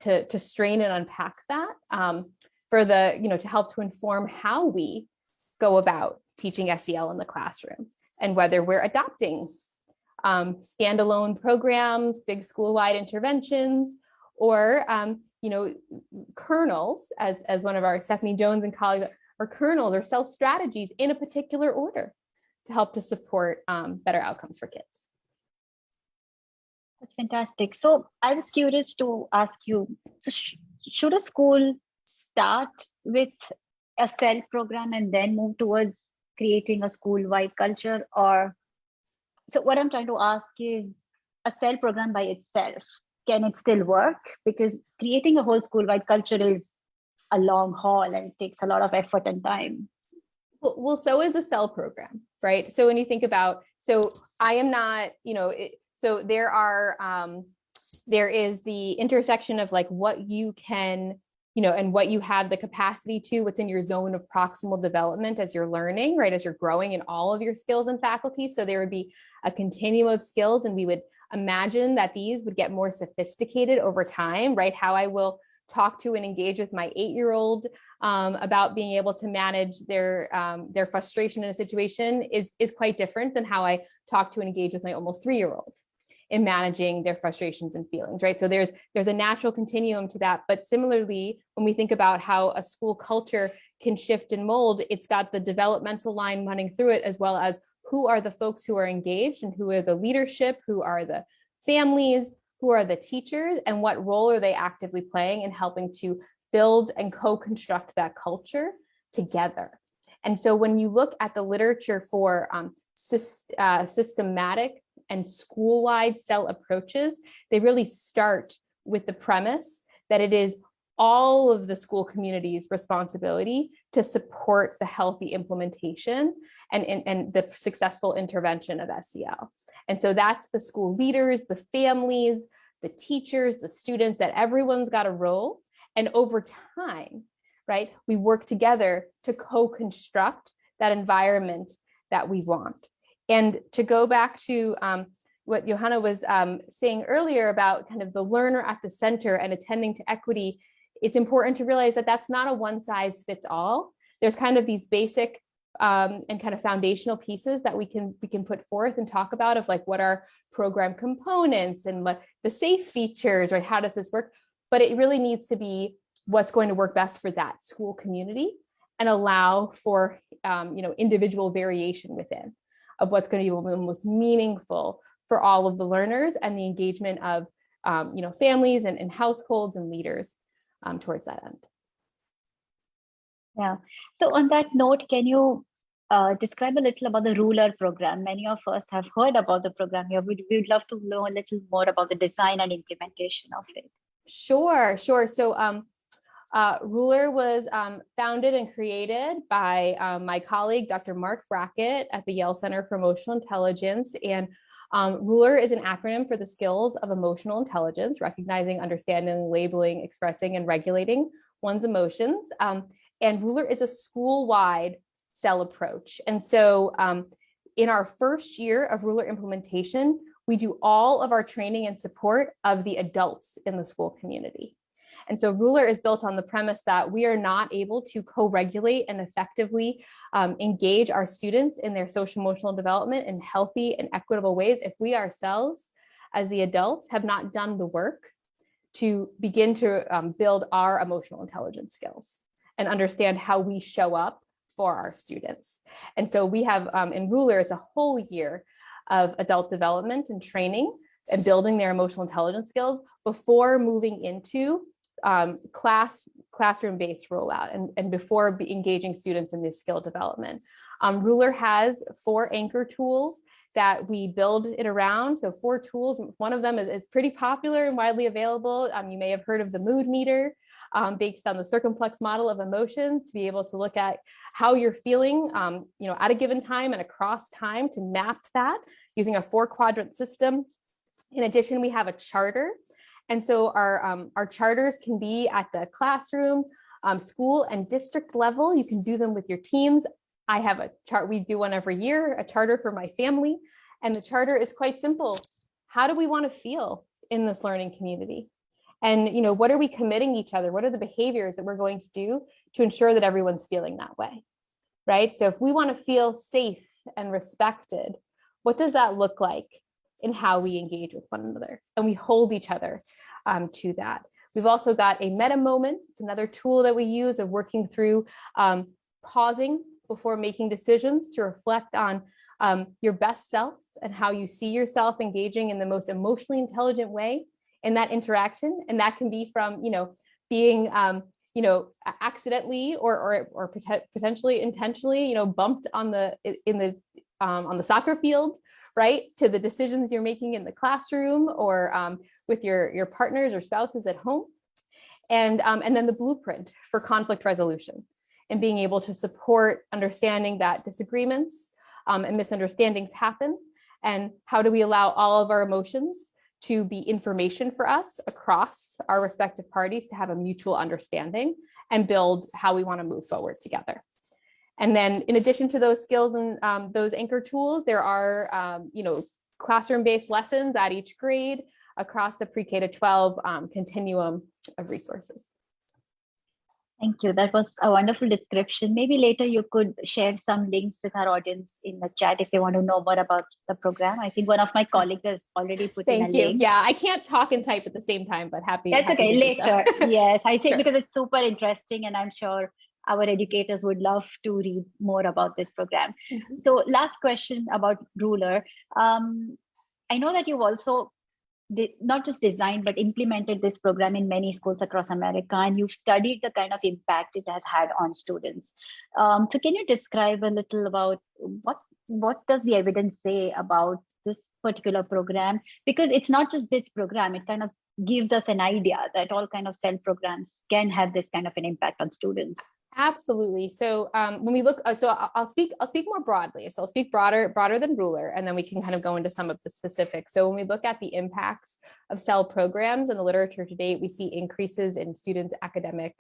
Speaker 2: to strain and unpack that to help to inform how we go about teaching SEL in the classroom, and whether we're adopting standalone programs, big school-wide interventions, or kernels, as one of our Stephanie Jones and colleagues, or kernels or SEL strategies in a particular order to help to support better outcomes for kids.
Speaker 1: That's fantastic. So I was curious to ask you, so should a school start with a SEL program and then move towards creating a school-wide culture? Or, so what I'm trying to ask is, a SEL program by itself, can it still work? Because creating a whole school-wide culture is a long haul and it takes a lot of effort and time.
Speaker 2: Well, so is a cell program, right? So when you think about, so I am not, so there is the intersection of like what you can, and what you have the capacity to, what's in your zone of proximal development as you're learning, right? As you're growing in all of your skills and faculties. So there would be a continuum of skills, and we would imagine that these would get more sophisticated over time, right? How I will talk to and engage with my 8-year-old about being able to manage their frustration in a situation is quite different than how I talk to and engage with my almost 3-year-old in managing their frustrations and feelings, right? So there's a natural continuum to that. But similarly, when we think about how a school culture can shift and mold, it's got the developmental line running through it, as well as who are the folks who are engaged and who are the leadership, who are the families, who are the teachers, and what role are they actively playing in helping to build and co-construct that culture together. And so when you look at the literature for systematic and school-wide cell approaches, they really start with the premise that it is all of the school community's responsibility to support the healthy implementation and the successful intervention of SEL. And so that's the school leaders, the families, the teachers, the students, that everyone's got a role. And over time, right, we work together to co-construct that environment that we want. And to go back to what Johanna was saying earlier about kind of the learner at the center and attending to equity, it's important to realize that that's not a one size fits all. There's kind of these basic and kind of foundational pieces that we can put forth and talk about, of like what are program components and what the safe features, right? How does this work? But it really needs to be what's going to work best for that school community and allow for individual variation within of what's going to be the most meaningful for all of the learners and the engagement of families and households and leaders towards that end.
Speaker 1: Yeah. So on that note, can you describe a little about the Ruler program? Many of us have heard about the program here. We'd love to know a little more about the design and implementation of it.
Speaker 2: Sure. So Ruler was founded and created by my colleague, Dr. Mark Brackett at the Yale Center for Emotional Intelligence. And Ruler is an acronym for the skills of emotional intelligence: recognizing, understanding, labeling, expressing, and regulating one's emotions. And Ruler is a school-wide cell approach. And so in our first year of Ruler implementation, we do all of our training and support of the adults in the school community. And so Ruler is built on the premise that we are not able to co-regulate and effectively engage our students in their social emotional development in healthy and equitable ways if we ourselves, as the adults, have not done the work to begin to build our emotional intelligence skills and understand how we show up for our students. And so we have in Ruler, it's a whole year of adult development and training and building their emotional intelligence skills before moving into classroom-based rollout and before engaging students in this skill development. Ruler has 4 anchor tools that we build it around. So 4 tools. One of them is pretty popular and widely available. You may have heard of the mood meter, based on the circumplex model of emotions, to be able to look at how you're feeling, at a given time and across time, to map that using a 4-quadrant system. In addition, we have a charter. And so our charters can be at the classroom, school, and district level. You can do them with your teams. I have a chart. We do one every year, a charter for my family. And the charter is quite simple. How do we want to feel in this learning community? And what are we committing each other? What are the behaviors that we're going to do to ensure that everyone's feeling that way, right? So if we want to feel safe and respected, what does that look like in how we engage with one another? And we hold each other to that. We've also got a meta moment. It's another tool that we use of working through pausing before making decisions to reflect on your best self and how you see yourself engaging in the most emotionally intelligent way in that interaction. And that can be from, being, accidentally or potentially intentionally, bumped on the soccer field, right, to the decisions you're making in the classroom or with your partners or spouses at home. and then the blueprint for conflict resolution, and being able to support understanding that disagreements and misunderstandings happen, and how do we allow all of our emotions to be information for us across our respective parties to have a mutual understanding and build how we want to move forward together. And then in addition to those skills and those anchor tools, there are classroom-based lessons at each grade across the pre-K to 12 continuum of resources.
Speaker 1: Thank you. That was a wonderful description. Maybe later you could share some links with our audience in the chat if they want to know more about the program. I think one of my colleagues has already put in a link.
Speaker 2: Yeah, I can't talk and type at the same time, but happy.
Speaker 1: That's
Speaker 2: happy
Speaker 1: okay, later. Yes, I think
Speaker 2: Sure.
Speaker 1: because it's super interesting, and I'm sure our educators would love to read more about this program.
Speaker 2: Mm-hmm.
Speaker 1: So last question about Ruler. I know that you've also not just designed, but implemented this program in many schools across America, and you've studied the kind of impact it has had on students. So can you describe a little about what does the evidence say about this particular program? Because it's not just this program, it kind of gives us an idea that all kind of SEL programs can have this kind of an impact on students.
Speaker 2: Absolutely. So when we look, so I'll speak more broadly. So I'll speak broader than Ruler, and then we can kind of go into some of the specifics. So when we look at the impacts of SEL programs in the literature to date, we see increases in students' academic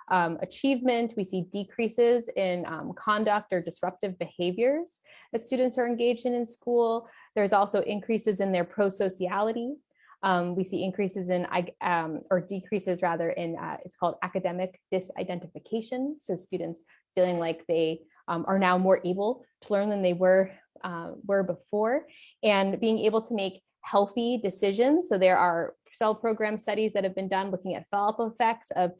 Speaker 2: achievement. We see decreases in conduct or disruptive behaviors that students are engaged in school. There's also increases in their pro-sociality. We see increases in, or decreases rather in, it's called academic disidentification. So students feeling like they are now more able to learn than they were before, and being able to make healthy decisions. So there are SEL program studies that have been done looking at follow-up effects of,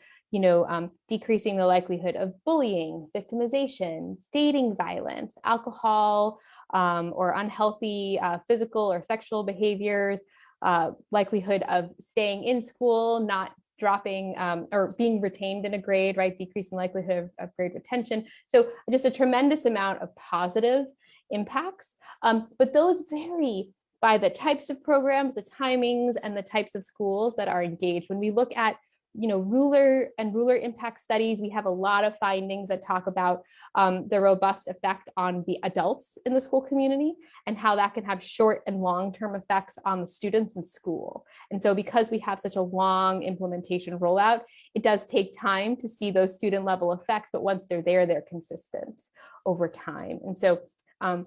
Speaker 2: decreasing the likelihood of bullying, victimization, dating violence, alcohol, or unhealthy physical or sexual behaviors, likelihood of staying in school, not dropping or being retained in a grade, right? Decreasing likelihood of grade retention. So just a tremendous amount of positive impacts, but those vary by the types of programs, the timings, and the types of schools that are engaged. When we look at Ruler and Ruler impact studies, we have a lot of findings that talk about the robust effect on the adults in the school community and how that can have short and long-term effects on the students in school. And so because we have such a long implementation rollout, it does take time to see those student level effects, but once they're there, they're consistent over time. And so, I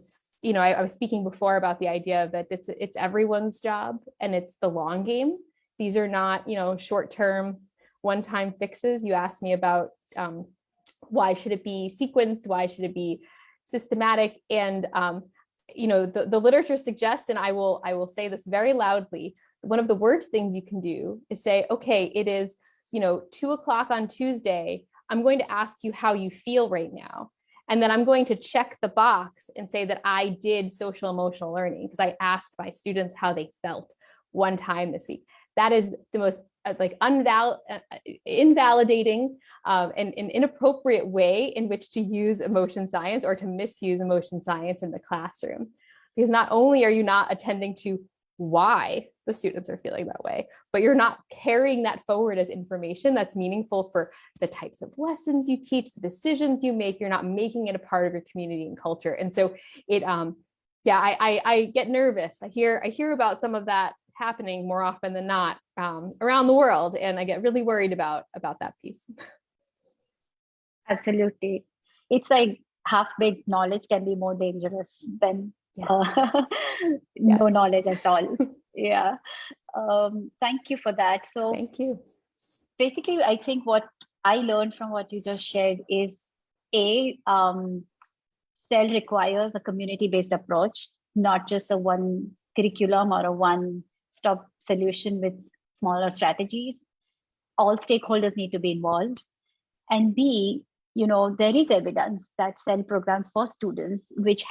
Speaker 2: was speaking before about the idea that it's everyone's job and it's the long game. These are not, short-term one-time fixes. You asked me about why should it be sequenced? Why should it be systematic? And the literature suggests, and I will say this very loudly, one of the worst things you can do is say, okay, it is 2:00 on Tuesday. I'm going to ask you how you feel right now. And then I'm going to check the box and say that I did social emotional learning because I asked my students how they felt one time this week. That is the most invalidating and inappropriate way in which to use emotion science or to misuse emotion science in the classroom. Because not only are you not attending to why the students are feeling that way, but you're not carrying that forward as information that's meaningful for the types of lessons you teach, the decisions you make. You're not making it a part of your community and culture. And so it, I get nervous. I hear about some of that happening more often than not around the world, and I get really worried about that piece.
Speaker 1: Absolutely, it's like half-baked knowledge can be more dangerous than no knowledge at all. Yeah. Thank you for that. So
Speaker 2: thank you.
Speaker 1: Basically, I think what I learned from what you just shared is SEL requires a community-based approach, not just a one curriculum or a one-stop solution with smaller strategies. All stakeholders need to be involved. And B, there is evidence that SEL programs for students, which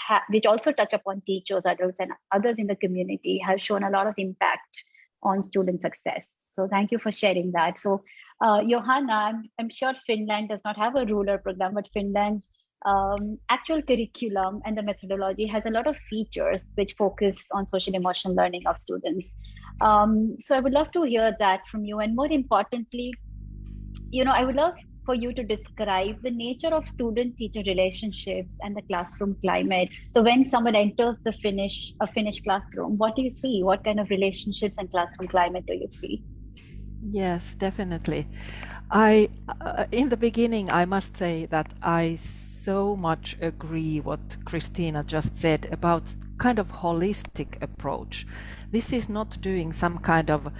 Speaker 1: also touch upon teachers, adults, and others in the community, have shown a lot of impact on student success. So thank you for sharing that. So Johanna, I'm sure Finland does not have a Ruler program, but Finland's actual curriculum and the methodology has a lot of features which focus on social emotional learning of students. So I would love to hear that from you. And more importantly, I would love for you to describe the nature of student-teacher relationships and the classroom climate. So when someone enters a Finnish classroom, what do you see? What kind of relationships and classroom climate do you see?
Speaker 3: Yes, definitely. In the beginning, I must say that I so much agree what Christina just said about kind of holistic approach. This is not doing some kind of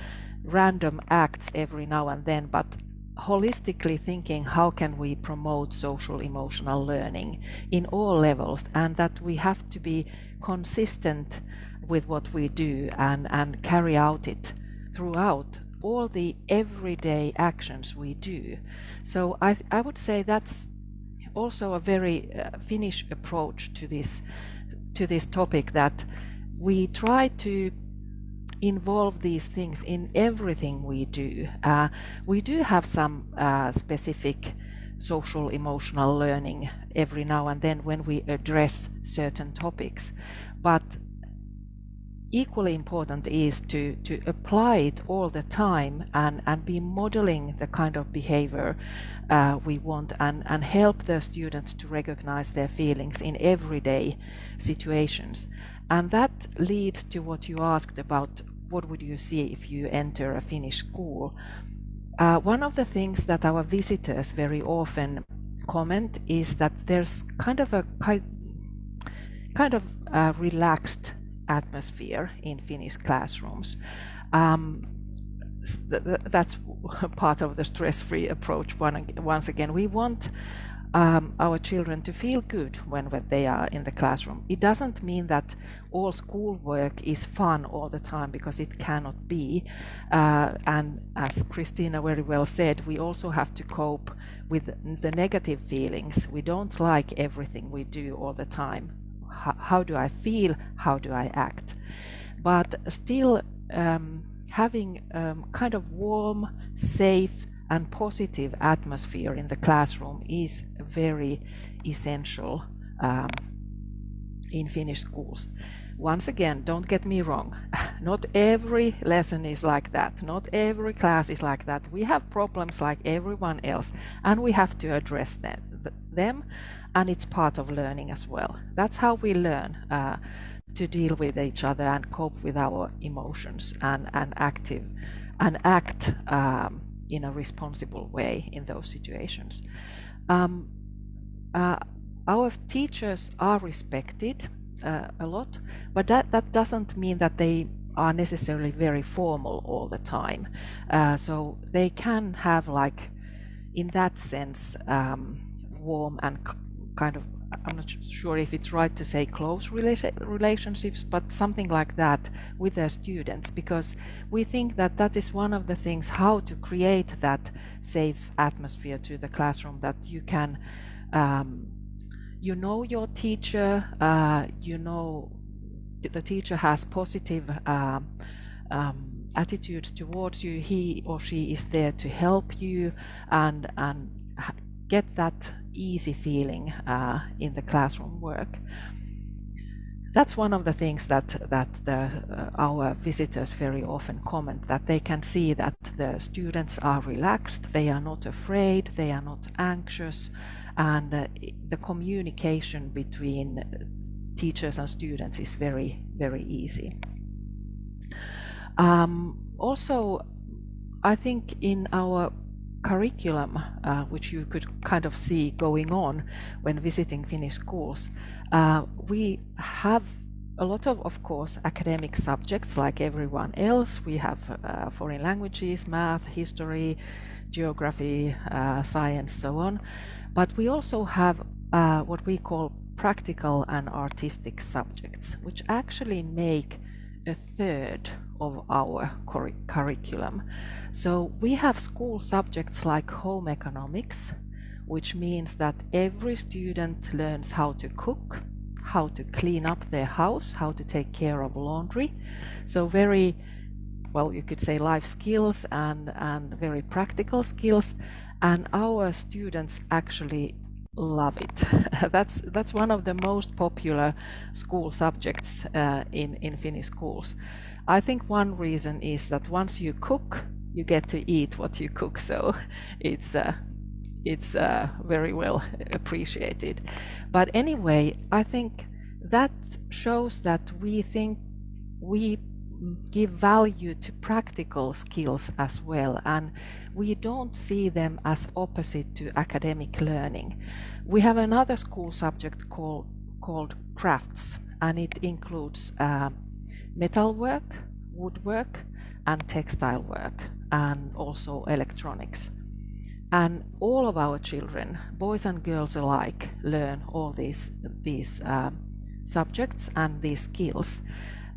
Speaker 3: random acts every now and then, but holistically thinking how can we promote social emotional learning in all levels, and that we have to be consistent with what we do and carry out it throughout all the everyday actions we do. So I would say that's also a very Finnish approach to this topic, that we try to involve these things in everything we do. We do have some specific social emotional learning every now and then when we address certain topics, but equally important is to apply it all the time and be modeling the kind of behavior we want, and help the students to recognize their feelings in everyday situations. And that leads to what you asked about, what would you see if you enter a Finnish school? One of the things that our visitors very often comment is that there's kind of a relaxed atmosphere in Finnish classrooms. That's part of the stress-free approach. Once again, we want our children to feel good when they are in the classroom. It doesn't mean that all schoolwork is fun all the time, because it cannot be. And as Christina very well said, we also have to cope with the negative feelings. We don't like everything we do all the time. How do I feel? How do I act? But still having kind of warm, safe and positive atmosphere in the classroom is very essential in Finnish schools. Once again, don't get me wrong, not every lesson is like that, not every class is like that. We have problems like everyone else, and we have to address them, and it's part of learning as well. That's how we learn to deal with each other and cope with our emotions and act in a responsible way in those situations. Our teachers are respected a lot, but that doesn't mean that they are necessarily very formal all the time. So they can have, like, in that sense, warm and kind of, I'm not sure if it's right to say close relationships, but something like that with their students, because we think that that is one of the things, how to create that safe atmosphere to the classroom, that you can, your teacher, the teacher has positive attitude towards you, he or she is there to help you and get that easy feeling in the classroom work. That's one of the things that our visitors very often comment, that they can see that the students are relaxed, they are not afraid, they are not anxious, and the communication between teachers and students is very, very easy. Also, I think in our curriculum, which you could kind of see going on when visiting Finnish schools, we have a lot of course, academic subjects like everyone else. We have foreign languages, math, history, geography, science, so on. But we also have what we call practical and artistic subjects, which actually make a third of our curriculum. So we have school subjects like home economics, which means that every student learns how to cook, how to clean up their house, how to take care of laundry. So very, well, you could say life skills and very practical skills. And our students actually love it. That's one of the most popular school subjects in Finnish schools. I think one reason is that once you cook, you get to eat what you cook. So it's very well appreciated. But anyway, I think that shows that we think we give value to practical skills as well, and we don't see them as opposite to academic learning. We have another school subject called crafts, and it includes metalwork, woodwork, and textile work, and also electronics. And all of our children, boys and girls alike, learn all these subjects and these skills.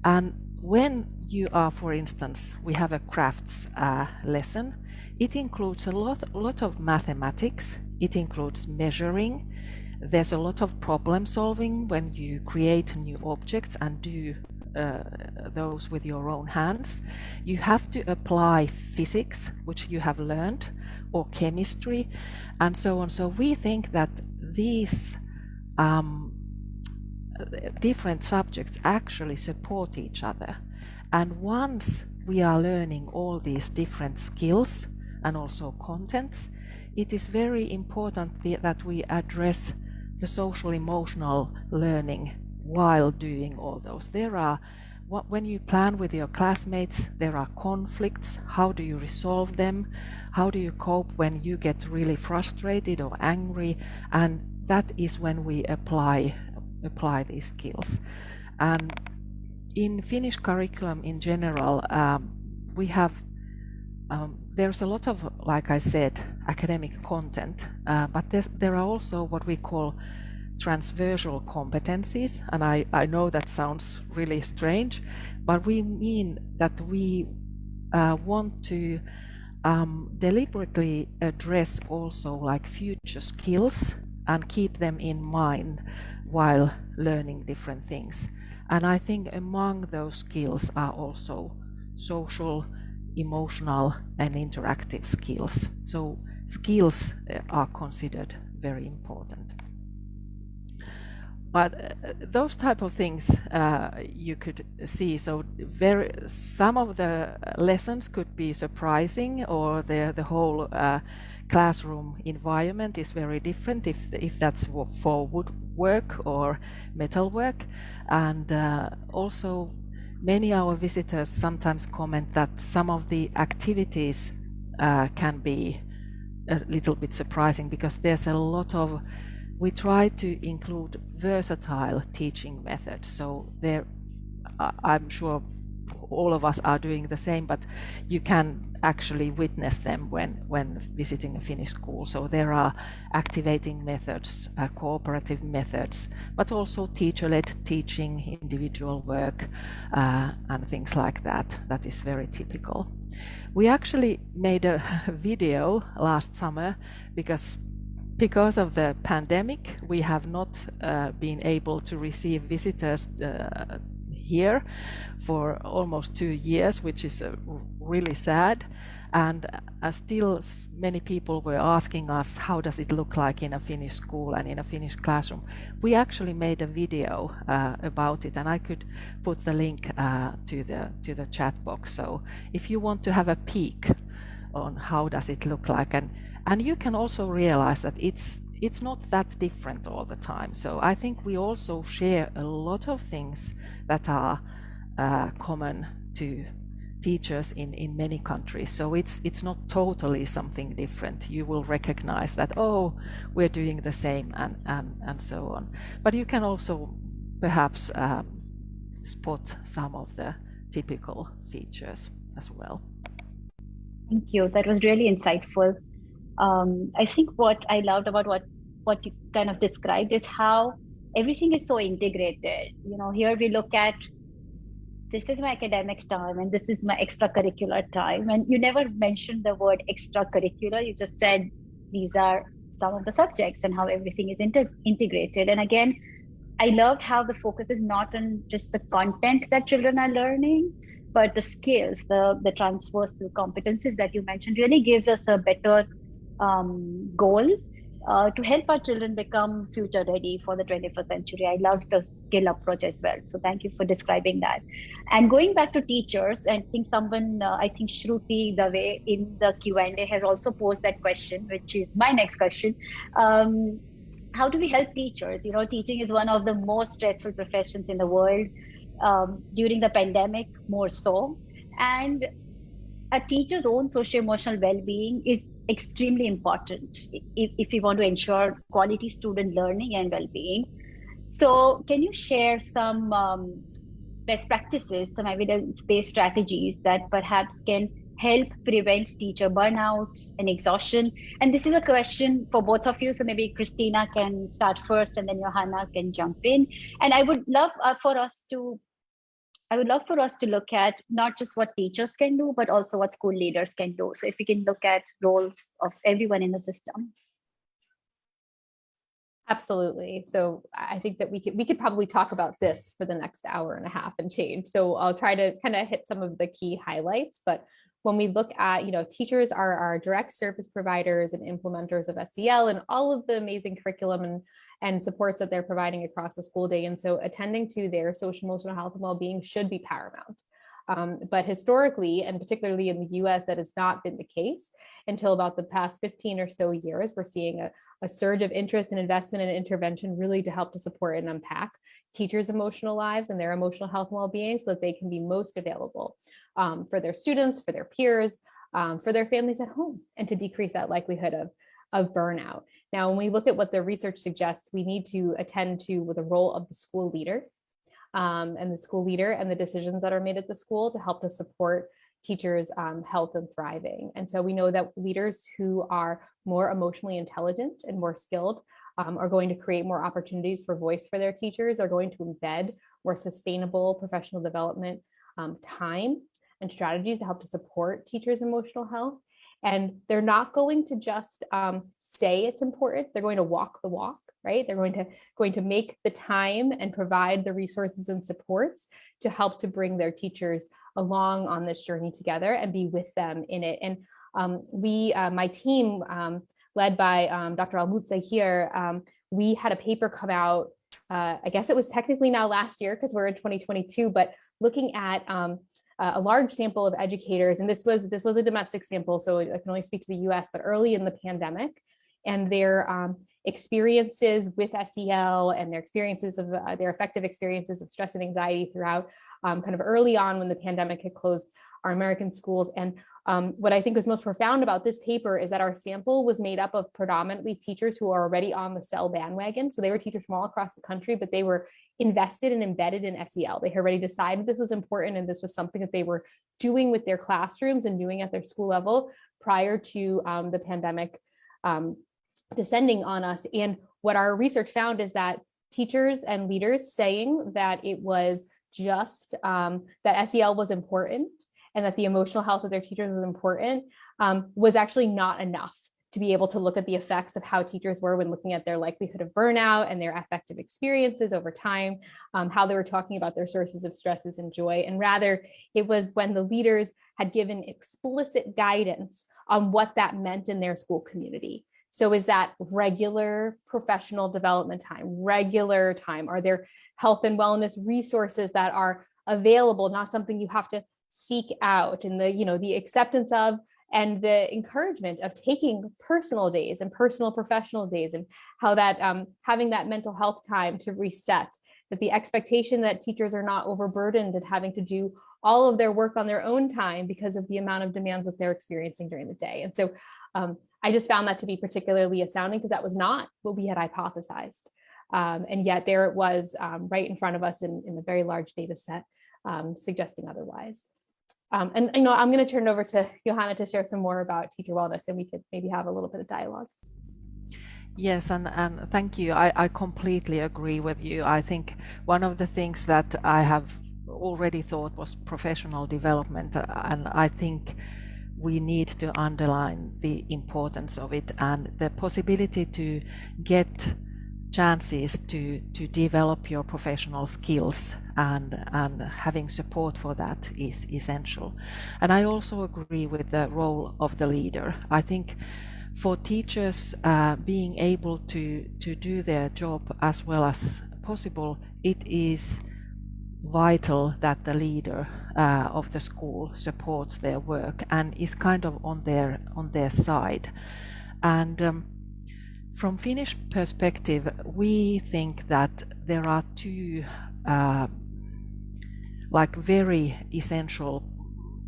Speaker 3: And when you are, for instance, we have a crafts lesson, it includes a lot of mathematics, it includes measuring, there's a lot of problem solving when you create new objects and do those with your own hands. You have to apply physics, which you have learned, or chemistry, and so on. So we think that these different subjects actually support each other. And once we are learning all these different skills and also contents, it is very important that we address the social emotional learning while doing all those. When you plan with your classmates, there are conflicts. How do you resolve them? How do you cope when you get really frustrated or angry? And that is when we apply these skills. And in Finnish curriculum in general, we have there's a lot of, like I said, academic content, but there are also what we call transversal competencies, and I know that sounds really strange, but we mean that we want to deliberately address also like future skills and keep them in mind while learning different things. And I think among those skills are also social, emotional, and interactive skills. So skills are considered very important. But those type of things you could see. So some of the lessons could be surprising, or the whole classroom environment is very different if that's for woodwork or metalwork. And also many of our visitors sometimes comment that some of the activities can be a little bit surprising, because there's a lot of, we try to include versatile teaching methods. So I'm sure all of us are doing the same, but you can actually witness them when visiting a Finnish school. So there are activating methods, cooperative methods, but also teacher-led teaching, individual work, and things like that. That is very typical. We actually made a video last summer because of the pandemic, we have not been able to receive visitors here for almost 2 years, which is really sad. And still many people were asking us, how does it look like in a Finnish school and in a Finnish classroom? We actually made a video about it, and I could put the link to the chat box. So if you want to have a peek on how does it look like, and you can also realize that it's not that different all the time. So I think we also share a lot of things that are common to teachers in many countries. So it's not totally something different. You will recognize that, oh, we're doing the same, and so on. But you can also perhaps spot some of the typical features as well.
Speaker 1: Thank you. That was really insightful. I think what I loved about what you kind of described is how everything is so integrated. Here we look at, this is my academic time and this is my extracurricular time. And you never mentioned the word extracurricular. You just said these are some of the subjects and how everything is integrated. And again, I loved how the focus is not on just the content that children are learning, but the skills, the transversal competencies that you mentioned really gives us a better goal to help our children become future ready for the 21st century. I loved the skill approach as well. So thank you for describing that. And going back to teachers, I think I think Shruti Dave in the Q&A has also posed that question, which is my next question. How do we help teachers? You know, teaching is one of the most stressful professions in the world, during the pandemic more so. And a teacher's own socio-emotional well-being is extremely important if we want to ensure quality student learning and well-being. So can you share some best practices, some evidence-based strategies that perhaps can help prevent teacher burnout and exhaustion? And this is a question for both of you. So maybe Christina can start first and then Johanna can jump in. And I would love for us to look at not just what teachers can do, but also what school leaders can do. So if we can look at roles of everyone in the system.
Speaker 2: Absolutely. So I think that we could probably talk about this for the next hour and a half and change. So I'll try to kind of hit some of the key highlights. But when we look at, teachers are our direct service providers and implementers of SEL and all of the amazing curriculum and supports that they're providing across the school day. And so attending to their social emotional health and well-being should be paramount. But historically, and particularly in the US, that has not been the case until about the past 15 or so years. We're seeing a surge of interest and investment and intervention really to help to support and unpack teachers' emotional lives and their emotional health and well-being so that they can be most available for their students, for their peers, for their families at home, and to decrease that likelihood of burnout. Now, when we look at what the research suggests, we need to attend to the role of the school leader and the decisions that are made at the school to help to support teachers' health and thriving. And so we know that leaders who are more emotionally intelligent and more skilled are going to create more opportunities for voice for their teachers, are going to embed more sustainable professional development time and strategies to help to support teachers' emotional health. And they're not going to just say it's important, they're going to walk the walk, right? They're going to make the time and provide the resources and supports to help to bring their teachers along on this journey together and be with them in it. And my team, led by Dr. Al-Mutza here, we had a paper come out, I guess it was technically now last year because we're in 2022, but looking at a large sample of educators, and this was a domestic sample, so I can only speak to the US, but early in the pandemic, and their experiences with SEL and their experiences of their effective experiences of stress and anxiety throughout kind of early on when the pandemic had closed our American schools. And what I think was most profound about this paper is that our sample was made up of predominantly teachers who are already on the SEL bandwagon. So they were teachers from all across the country, but they were invested and embedded in SEL. They had already decided this was important and this was something that they were doing with their classrooms and doing at their school level prior to the pandemic descending on us. And what our research found is that teachers and leaders saying that it was just that SEL was important and that the emotional health of their teachers was important was actually not enough to be able to look at the effects of how teachers were when looking at their likelihood of burnout and their affective experiences over time, how they were talking about their sources of stresses and joy. And rather, it was when the leaders had given explicit guidance on what that meant in their school community. So is that regular professional development time, regular time? Are there health and wellness resources that are available, not something you have to seek out? And the acceptance of and the encouragement of taking personal days and personal professional days, and how that having that mental health time to reset, that the expectation that teachers are not overburdened and having to do all of their work on their own time because of the amount of demands that they're experiencing during the day. And so I just found that to be particularly astounding because that was not what we had hypothesized. And yet there it was right in front of us in a very large data set suggesting otherwise. And I'm going to turn it over to Johanna to share some more about teacher wellness, and we could maybe have a little bit of dialogue.
Speaker 3: Yes, and thank you. I completely agree with you. I think one of the things that I have already thought was professional development, and I think we need to underline the importance of it and the possibility to get chances to develop your professional skills, and having support for that is essential. And I also agree with the role of the leader. I think for teachers being able to do their job as well as possible, it is vital that the leader of the school supports their work and is kind of on their side. And from Finnish perspective, we think that there are two like very essential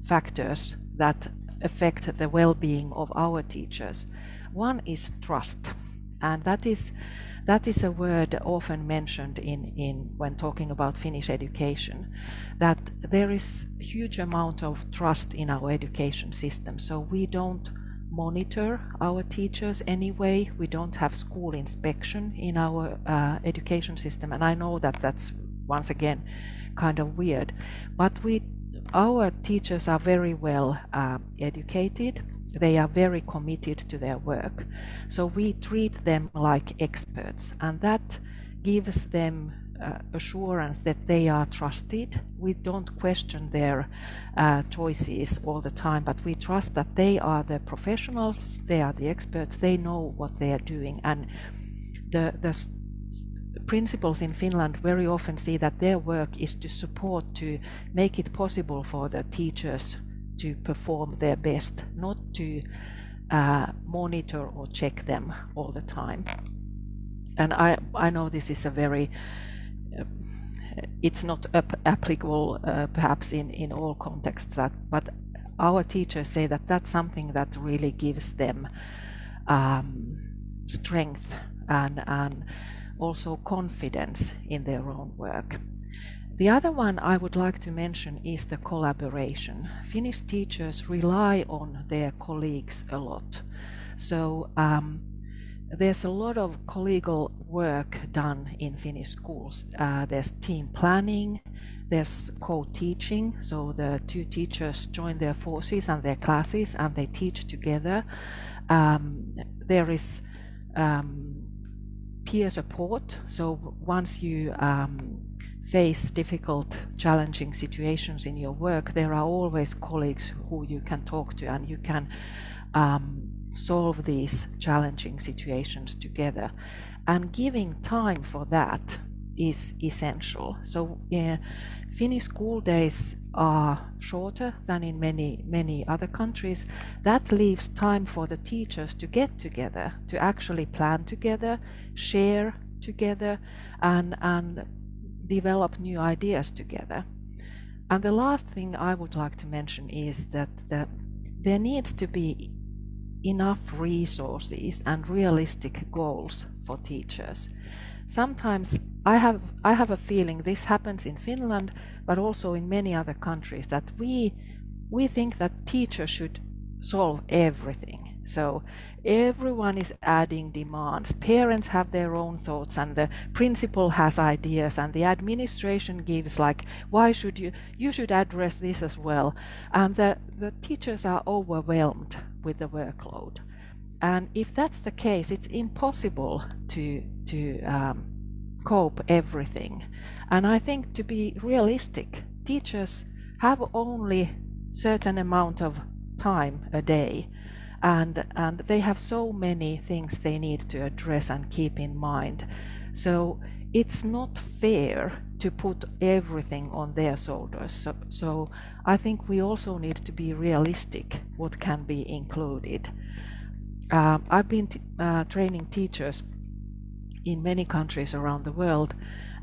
Speaker 3: factors that affect the well-being of our teachers. One is trust, and that is a word often mentioned in when talking about Finnish education, that there is a huge amount of trust in our education system. So we don't monitor our teachers anyway. We don't have school inspection in our education system, and I know that that's once again kind of weird, but our teachers are very well educated. They are very committed to their work. So we treat them like experts, and that gives them assurance that they are trusted. We don't question their choices all the time, but we trust that they are the professionals, they are the experts, they know what they are doing. And the principals in Finland very often see that their work is to support, to make it possible for the teachers to perform their best, not to monitor or check them all the time. And I know this is a very, it's not applicable perhaps in all contexts, but our teachers say that that's something that really gives them strength and also confidence in their own work. The other one I would like to mention is the collaboration. Finnish teachers rely on their colleagues a lot. So there's a lot of collegial work done in Finnish schools. There's team planning, there's co-teaching, so the two teachers join their forces and their classes and they teach together. There is peer support, so once you face difficult, challenging situations in your work, there are always colleagues who you can talk to and you can solve these challenging situations together. And giving time for that is essential. So Finnish school days are shorter than in many other countries. That leaves time for the teachers to get together, to actually plan together, share together, and develop new ideas together. And the last thing I would like to mention is that there needs to be enough resources and realistic goals for teachers. Sometimes I have a feeling this happens in Finland, but also in many other countries, that we think that teachers should solve everything. So everyone is adding demands. Parents have their own thoughts and the principal has ideas and the administration gives like, why should you should address this as well. And the teachers are overwhelmed with the workload. And if that's the case, it's impossible to cope everything. And I think, to be realistic, teachers have only certain amount of time a day, and they have so many things they need to address and keep in mind. So it's not fair to put everything on their shoulders. So I think we also need to be realistic what can be included. I've been training teachers in many countries around the world,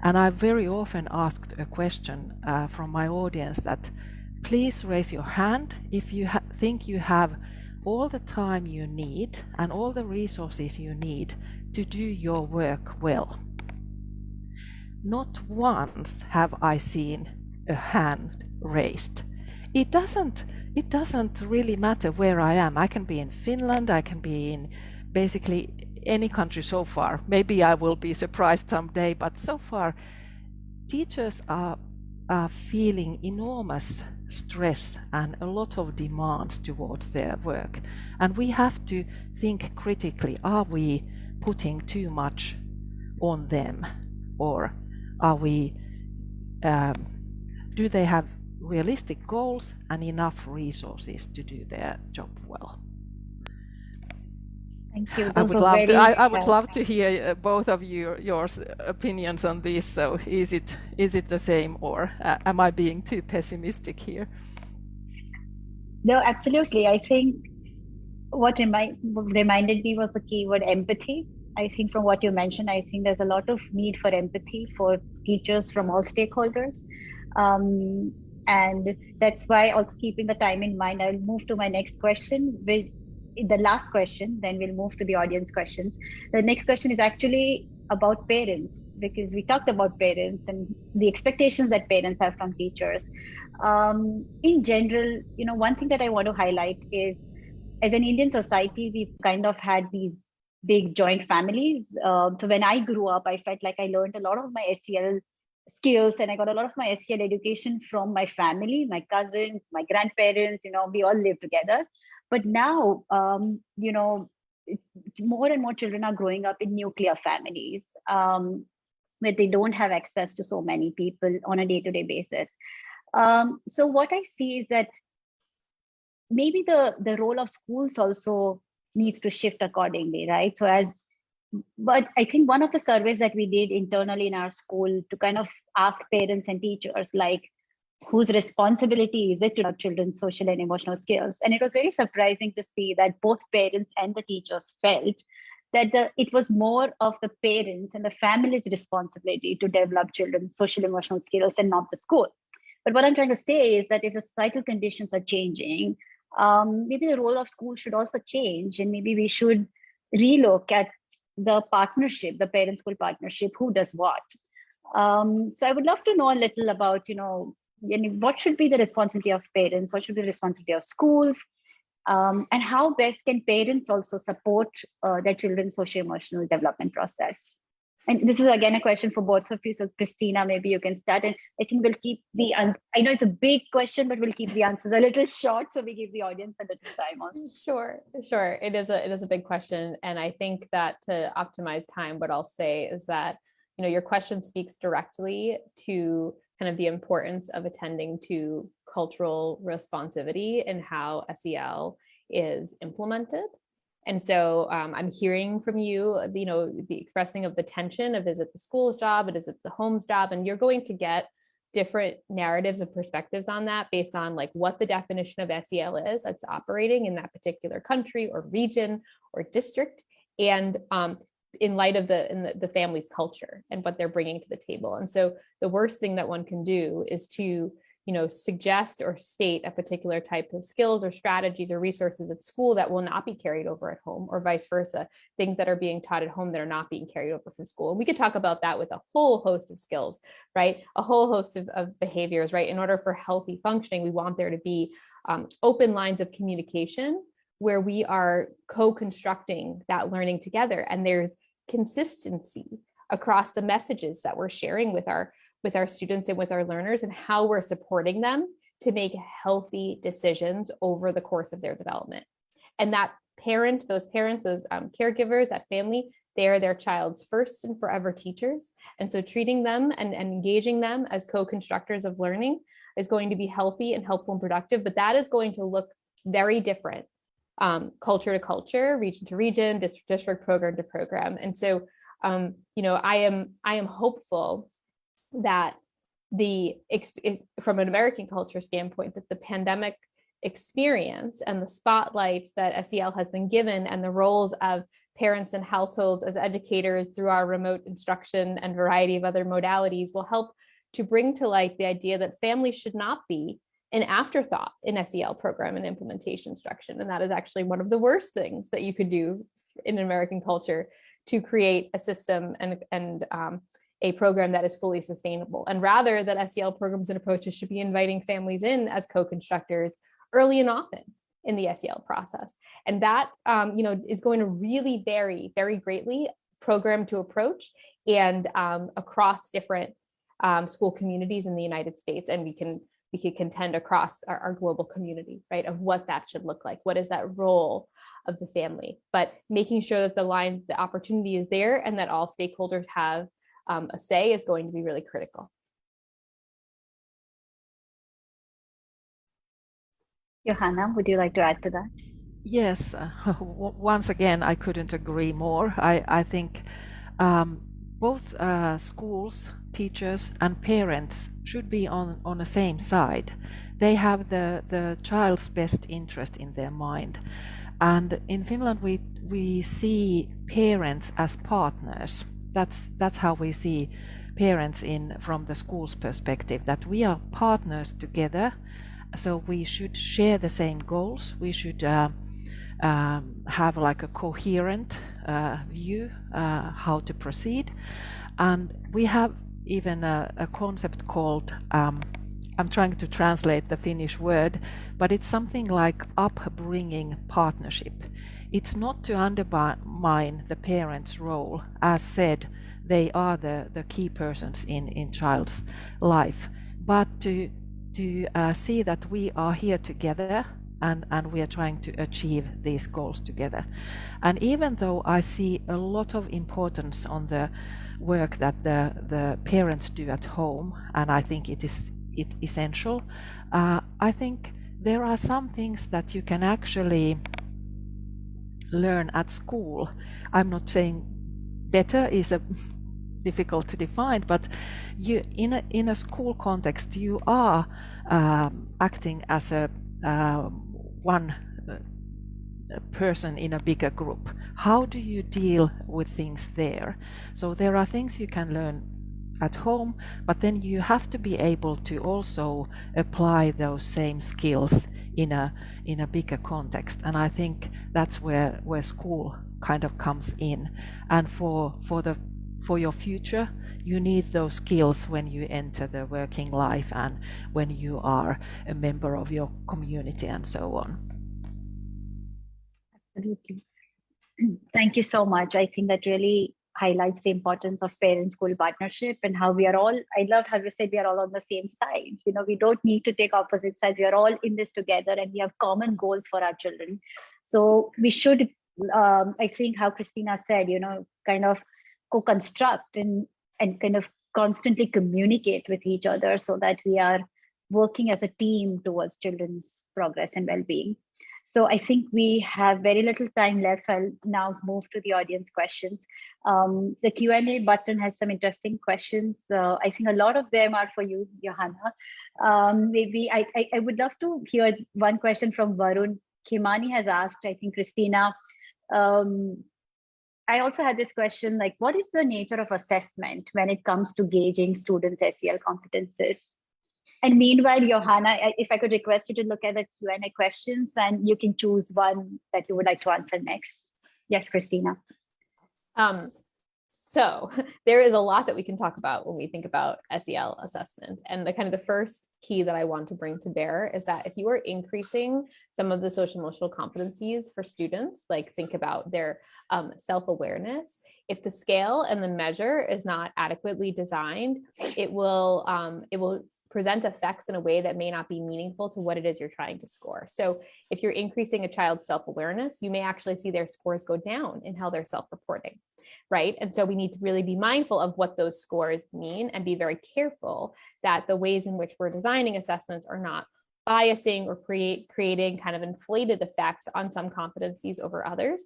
Speaker 3: and I've very often asked a question from my audience that, please raise your hand if you think you have all the time you need and all the resources you need to do your work well. Not once have I seen a hand raised. It doesn't really matter where I am. I can be in Finland, I can be in basically any country so far. Maybe I will be surprised someday, but so far teachers are feeling enormous stress and a lot of demands towards their work. And we have to think critically, are we putting too much on them, or are we do they have realistic goals and enough resources to do their job well?
Speaker 1: Thank you.
Speaker 3: I
Speaker 1: Those
Speaker 3: would
Speaker 1: are
Speaker 3: love to.
Speaker 1: very
Speaker 3: I would love to hear both of your opinions on this. So, is it the same, or am I being too pessimistic here?
Speaker 1: No, absolutely. I think what reminded me was the keyword empathy. I think from what you mentioned, I think there's a lot of need for empathy for teachers from all stakeholders. And that's why, also keeping the time in mind, I'll move to my next question, the last question, then we'll move to the audience questions. The next question is actually about parents, because we talked about parents and the expectations that parents have from teachers. In general, one thing that I want to highlight is, as an Indian society, we've kind of had these big joint families. So when I grew up, I felt like I learned a lot of my SEL skills, and I got a lot of my SEL education from my family, my cousins, my grandparents. We all live together. But now, more and more children are growing up in nuclear families, where they don't have access to so many people on a day-to-day basis. So what I see is that maybe the role of schools also needs to shift accordingly, right? But I think one of the surveys that we did internally in our school to kind of ask parents and teachers, like, whose responsibility is it to have children's social and emotional skills? And it was very surprising to see that both parents and the teachers felt that it was more of the parents and the family's responsibility to develop children's social emotional skills and not the school. But what I'm trying to say is that if the societal conditions are changing, maybe the role of school should also change, and maybe we should relook at the partnership, the parent-school partnership, who does what. So I would love to know a little about, what should be the responsibility of parents, what should be the responsibility of schools, and how best can parents also support their children's socio-emotional development process. And this is again a question for both of you. So Christina, maybe you can start. And I think we'll keep I know it's a big question, but we'll keep the answers a little short, so we give the audience a little time on.
Speaker 2: Sure. It is a big question. And I think that to optimize time, what I'll say is that, your question speaks directly to kind of the importance of attending to cultural responsivity and how SEL is implemented. And so I'm hearing from you, the expressing of the tension of, is it the school's job, is it the home's job? And you're going to get different narratives and perspectives on that based on like what the definition of SEL is that's operating in that particular country or region or district, and in light of the family's culture and what they're bringing to the table. And so the worst thing that one can do is to suggest or state a particular type of skills or strategies or resources at school that will not be carried over at home, or vice versa, things that are being taught at home that are not being carried over from school. And we could talk about that with a whole host of skills, right? A whole host of behaviors, right? In order for healthy functioning, we want there to be open lines of communication where we are co-constructing that learning together. And there's consistency across the messages that we're sharing with our students and with our learners, and how we're supporting them to make healthy decisions over the course of their development. And that those caregivers, that family, they are their child's first and forever teachers. And so treating them and engaging them as co-constructors of learning is going to be healthy and helpful and productive, but that is going to look very different culture to culture, region to region, district to district, program to program. And so, I am hopeful that from an American culture standpoint, that the pandemic experience and the spotlight that SEL has been given, and the roles of parents and households as educators through our remote instruction and variety of other modalities, will help to bring to light the idea that families should not be an afterthought in SEL program and implementation instruction. And that is actually one of the worst things that you could do in American culture to create a system and a program that is fully sustainable. And rather, that SEL programs and approaches should be inviting families in as co-constructors early and often in the SEL process. And that is going to really vary very greatly program to approach and across different school communities in the United States. And we can contend across our global community, right, of what that should look like. What is that role of the family? But making sure that the opportunity is there and that all stakeholders have a say is going to be really critical.
Speaker 1: Johanna, would you like to add to that?
Speaker 3: Yes, once again, I couldn't agree more. I think both schools, teachers, and parents should be on the same side. They have the child's best interest in their mind. And in Finland, we see parents as partners. That's how we see parents from the school's perspective, that we are partners together. So we should share the same goals. We should have like a coherent view how to proceed. And we have even a concept called, I'm trying to translate the Finnish word, but it's something like upbringing partnership. It's not to undermine the parents' role. As said, they are the key persons in child's life, but to see that we are here together and we are trying to achieve these goals together. And even though I see a lot of importance on the work that the parents do at home, and I think it is essential, I think there are some things that you can actually learn at school. I'm not saying better is difficult to define, but you in a school context you are acting as a one person in a bigger group. How do you deal with things there? So there are things you can learn at home, but then you have to be able to also apply those same skills in a bigger context. And I think that's where school kind of comes in. And for your future, you need those skills when you enter the working life and when you are a member of your community and so on.
Speaker 1: Absolutely. Thank you so much. I think that really highlights the importance of parent-school partnership and how we are all, I loved how you said we are all on the same side. You know, we don't need to take opposite sides. We are all in this together and we have common goals for our children. So we should, I think how Christina said, you know, kind of co-construct and kind of constantly communicate with each other so that we are working as a team towards children's progress and well-being. So I think we have very little time left, so I'll now move to the audience questions. The Q&A button has some interesting questions. I think a lot of them are for you, Johanna. Maybe I would love to hear one question from Varun. Kimani has asked, I think, Christina, I also had this question, like, what is the nature of assessment when it comes to gauging students' SEL competences? And meanwhile, Johanna, if I could request you to look at the Q&A questions and you can choose one that you would like to answer next. Yes, Christina.
Speaker 2: So there is a lot that we can talk about when we think about SEL assessment. And the first key that I want to bring to bear is that if you are increasing some of the social emotional competencies for students, like think about their self-awareness, if the scale and the measure is not adequately designed, it will present effects in a way that may not be meaningful to what it is you're trying to score. So if you're increasing a child's self-awareness, you may actually see their scores go down in how they're self-reporting, right? And so we need to really be mindful of what those scores mean and be very careful that the ways in which we're designing assessments are not biasing or creating kind of inflated effects on some competencies over others,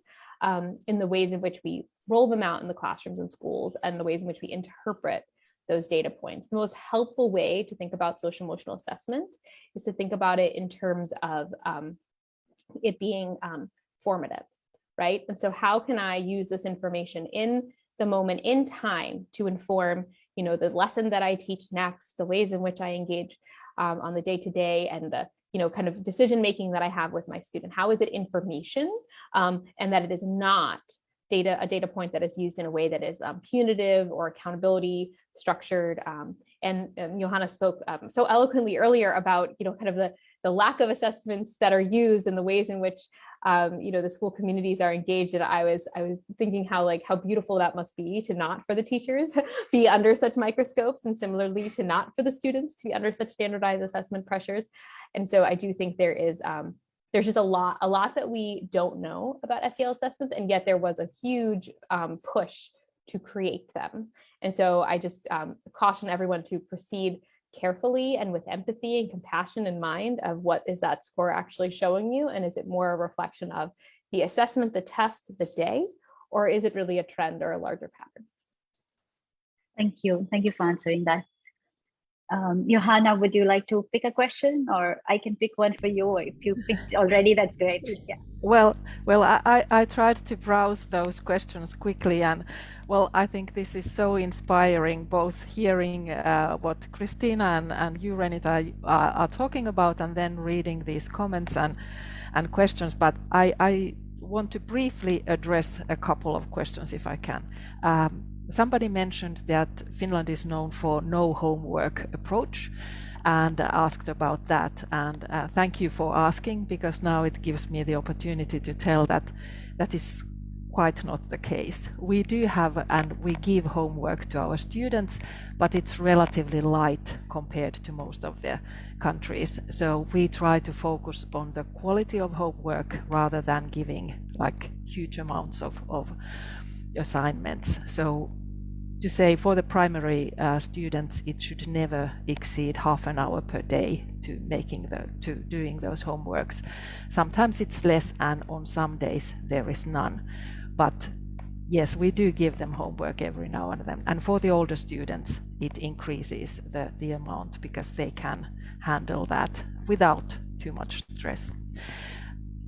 Speaker 2: in the ways in which we roll them out in the classrooms and schools and the ways in which we interpret those data points. The most helpful way to think about social emotional assessment is to think about it in terms of it being formative, right? And so how can I use this information in the moment in time to inform, you know, the lesson that I teach next, the ways in which I engage on the day-to-day, and the, you know, kind of decision-making that I have with my student? How is it information, and that it is not a data point that is used in a way that is punitive or accountability structured. And Johanna spoke so eloquently earlier about, you know, kind of the lack of assessments that are used and the ways in which, you know, the school communities are engaged. And I was thinking how beautiful that must be to not for the teachers be under such microscopes, and similarly to not for the students to be under such standardized assessment pressures. And so I do think there's just a lot that we don't know about SEL assessments, and yet there was a huge push to create them. And so I just caution everyone to proceed carefully and with empathy and compassion in mind of what is that score actually showing you? And is it more a reflection of the assessment, the test, the day, or is it really a trend or a larger pattern?
Speaker 1: Thank you. Thank you for answering that. Johanna, would you like to pick a question, or I can pick one for you? If you picked already, that's great. Yeah.
Speaker 3: Well, I tried to browse those questions quickly, and well, I think this is so inspiring, both hearing what Christina and you, Renita, are talking about, and then reading these comments and questions. But I want to briefly address a couple of questions, if I can. Somebody mentioned that Finland is known for no homework approach, and asked about that. And thank you for asking, because now it gives me the opportunity to tell that that is quite not the case. We do have, and we give homework to our students, but it's relatively light compared to most of the countries. So we try to focus on the quality of homework rather than giving like huge amounts of assignments. So to say, for the primary students, it should never exceed half an hour per day to doing those homeworks. Sometimes it's less, and on some days there is none. But yes, we do give them homework every now and then. And for the older students, it increases the amount, because they can handle that without too much stress.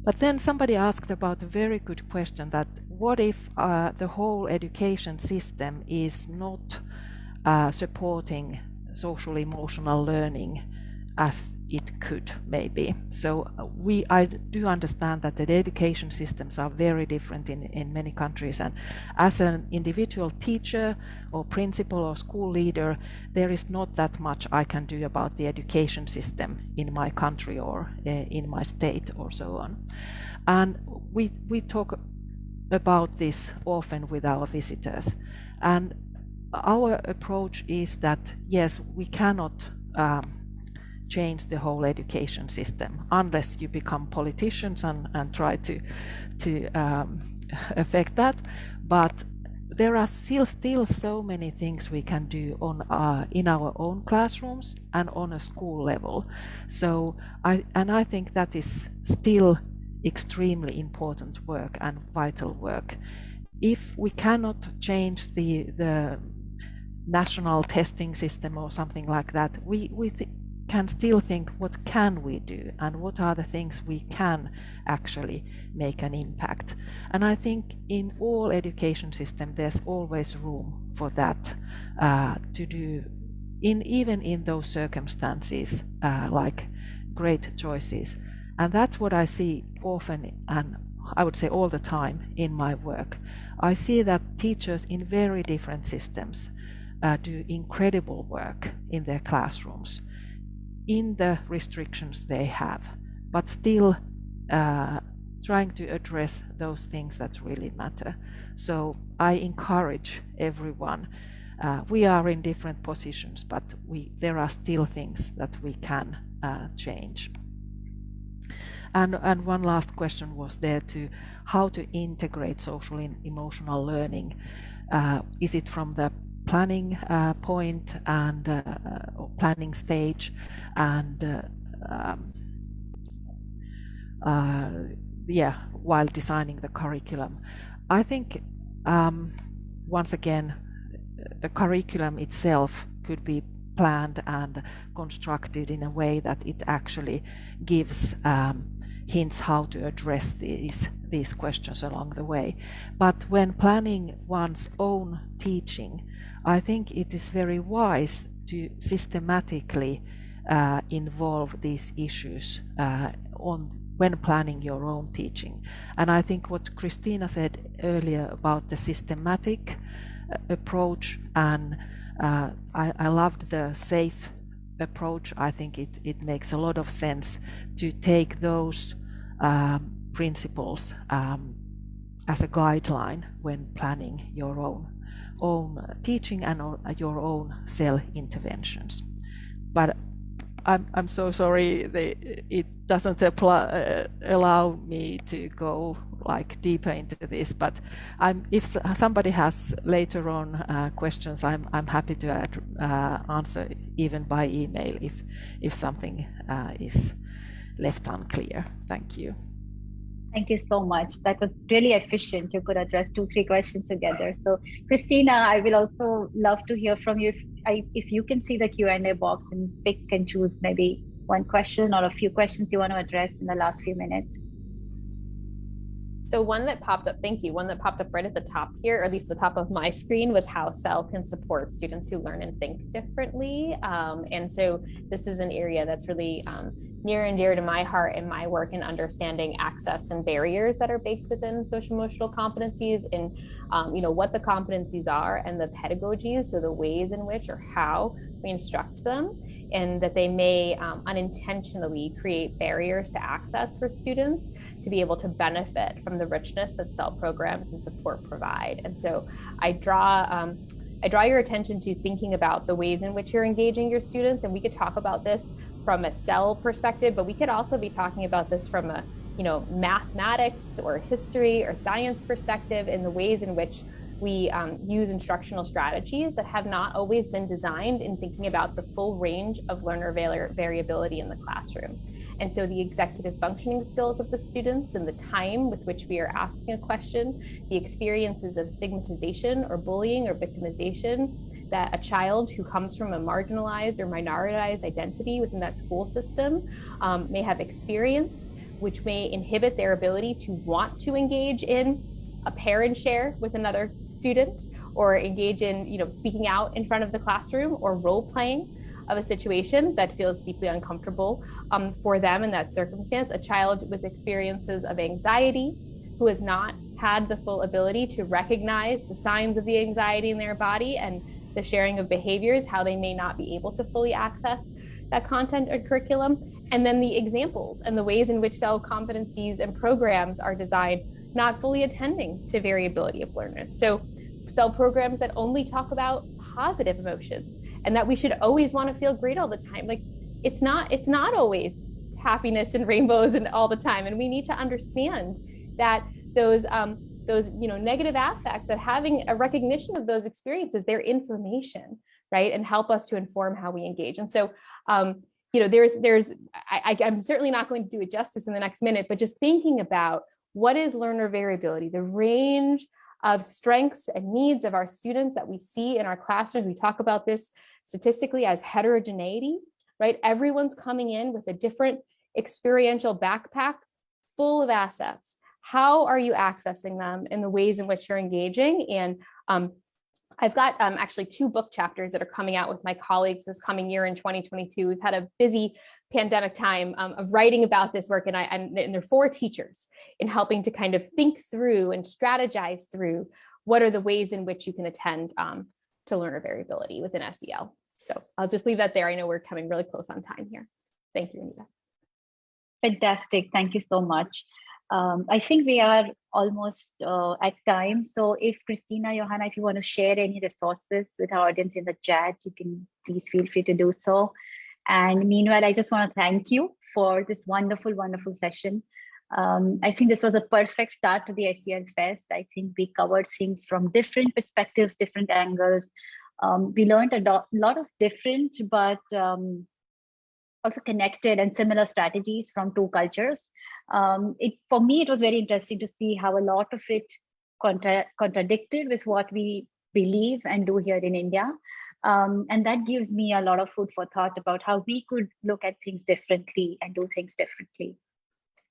Speaker 3: But then somebody asked about a very good question, that what if the whole education system is not supporting social emotional learning as it could maybe. So I do understand that the education systems are very different in many countries, and as an individual teacher or principal or school leader, there is not that much I can do about the education system in my country or in my state or so on. And we talk about this often with our visitors, and our approach is that yes, we cannot change the whole education system unless you become politicians and try to affect that. But there are still so many things we can do in our own classrooms and on a school level. So I think that is still extremely important work and vital work. If we cannot change the national testing system or something like that, we can still think, what can we do and what are the things we can actually make an impact. And I think in all education system there's always room for that to do, even in those circumstances, like great choices. And that's what I see often, and I would say all the time in my work. I see that teachers in very different systems do incredible work in their classrooms in the restrictions they have, but still trying to address those things that really matter. So I encourage everyone. We are in different positions, but there are still things that we can change. And one last question was there to how to integrate social and emotional learning. Is it from the planning point and planning stage, and while designing the curriculum? I think once again, the curriculum itself could be planned and constructed in a way that it actually gives hints how to address these questions along the way. But when planning one's own teaching, I think it is very wise to systematically involve these issues when planning your own teaching. And I think what Christina said earlier about the systematic approach, and I loved the SAFE approach. I think it makes a lot of sense to take those principles as a guideline when planning your own teaching and your own cell interventions. But I'm so sorry, it doesn't allow me to go like deeper into this. But if somebody has later on questions, I'm happy to answer even by email if something is left unclear. Thank you.
Speaker 1: Thank you so much. That was really efficient. You could address 2-3 questions together. So, Christina, I will also love to hear from you. If you can see the Q&A box and pick and choose maybe one question or a few questions you want to address in the last few minutes.
Speaker 2: So one that popped up, thank you, one that popped up right at the top here, or at least the top of my screen, was how SEL can support students who learn and think differently. And so this is an area that's really near and dear to my heart in my work in understanding access and barriers that are baked within social emotional competencies, and what the competencies are and the pedagogies, so the ways in which or how we instruct them, and that they may unintentionally create barriers to access for students to be able to benefit from the richness that SEL programs and support provide. And so I draw your attention to thinking about the ways in which you're engaging your students, and we could talk about this from a SEL perspective, but we could also be talking about this from a mathematics or history or science perspective, in the ways in which we use instructional strategies that have not always been designed in thinking about the full range of learner variability in the classroom. And so the executive functioning skills of the students and the time with which we are asking a question, the experiences of stigmatization or bullying or victimization that a child who comes from a marginalized or minoritized identity within that school system may have experienced, which may inhibit their ability to want to engage in a pair and share with another student, or engage in speaking out in front of the classroom, or role playing of a situation that feels deeply uncomfortable for them in that circumstance. A child with experiences of anxiety who has not had the full ability to recognize the signs of the anxiety in their body and the sharing of behaviors, how they may not be able to fully access that content or curriculum. And then the examples and the ways in which SEL competencies and programs are designed not fully attending to variability of learners. So SEL programs that only talk about positive emotions, and that we should always want to feel great all the time. Like it's not always happiness and rainbows and all the time. And we need to understand that those negative affects, that having a recognition of those experiences, they're information, right? And help us to inform how we engage. And so I'm certainly not going to do it justice in the next minute, but just thinking about what is learner variability, the range of strengths and needs of our students that we see in our classrooms. We talk about this statistically as heterogeneity, right? Everyone's coming in with a different experiential backpack full of assets. How are you accessing them in the ways in which you're engaging? And I've got actually 2 book chapters that are coming out with my colleagues this coming year in 2022. We've had a busy pandemic time of writing about this work, and they're for teachers in helping to kind of think through and strategize through what are the ways in which you can attend to learner variability within SEL. So I'll just leave that there. I know we're coming really close on time here. Thank you, Renita.
Speaker 1: Fantastic. Thank you so much. I think we are almost at time. So if Christina, Johanna, if you want to share any resources with our audience in the chat, you can please feel free to do so. And meanwhile, I just want to thank you for this wonderful, wonderful session. I think this was a perfect start to the SEL Fest. I think we covered things from different perspectives, different angles. We learned a lot of different, but also connected and similar strategies from 2 cultures. For me, it was very interesting to see how a lot of it contradicted with what we believe and do here in India. And that gives me a lot of food for thought about how we could look at things differently and do things differently.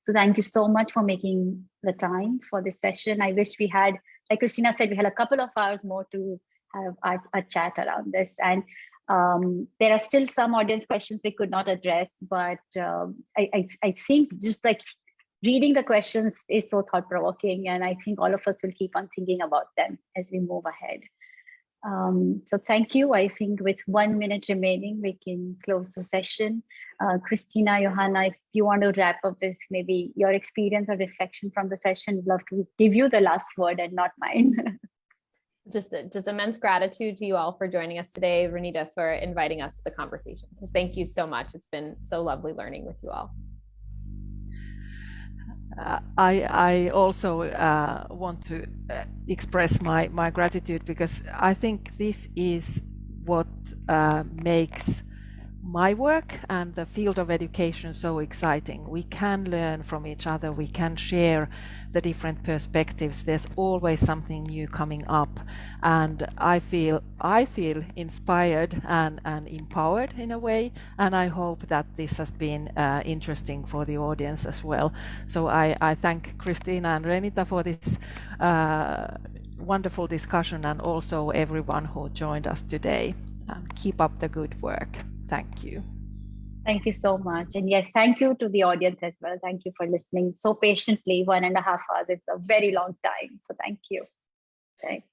Speaker 1: So thank you so much for making the time for this session. I wish we had, like Christina said, we had a couple of hours more to have a chat around this. And there are still some audience questions we could not address, but I think just like reading the questions is so thought-provoking, and I think all of us will keep on thinking about them as we move ahead. So thank you. I think with 1 minute remaining, we can close the session. Christina, Johanna, if you want to wrap up with maybe your experience or reflection from the session, I'd love to give you the last word and not mine.
Speaker 2: Just immense gratitude to you all for joining us today, Renita, for inviting us to the conversation. So thank you so much. It's been so lovely learning with you all.
Speaker 3: I also want to express my gratitude, because I think this is what makes my work and the field of education so exciting. We can learn from each other, we can share the different perspectives. There's always something new coming up, and I feel inspired and empowered in a way, and I hope that this has been interesting for the audience as well. So I thank Christina and Renita for this wonderful discussion, and also everyone who joined us today. Keep up the good work. Thank you.
Speaker 1: Thank you so much. And yes, thank you to the audience as well. Thank you for listening so patiently. 1.5 hours is a very long time. So thank you. Okay.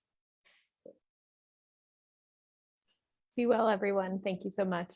Speaker 2: Be well, everyone. Thank you so much.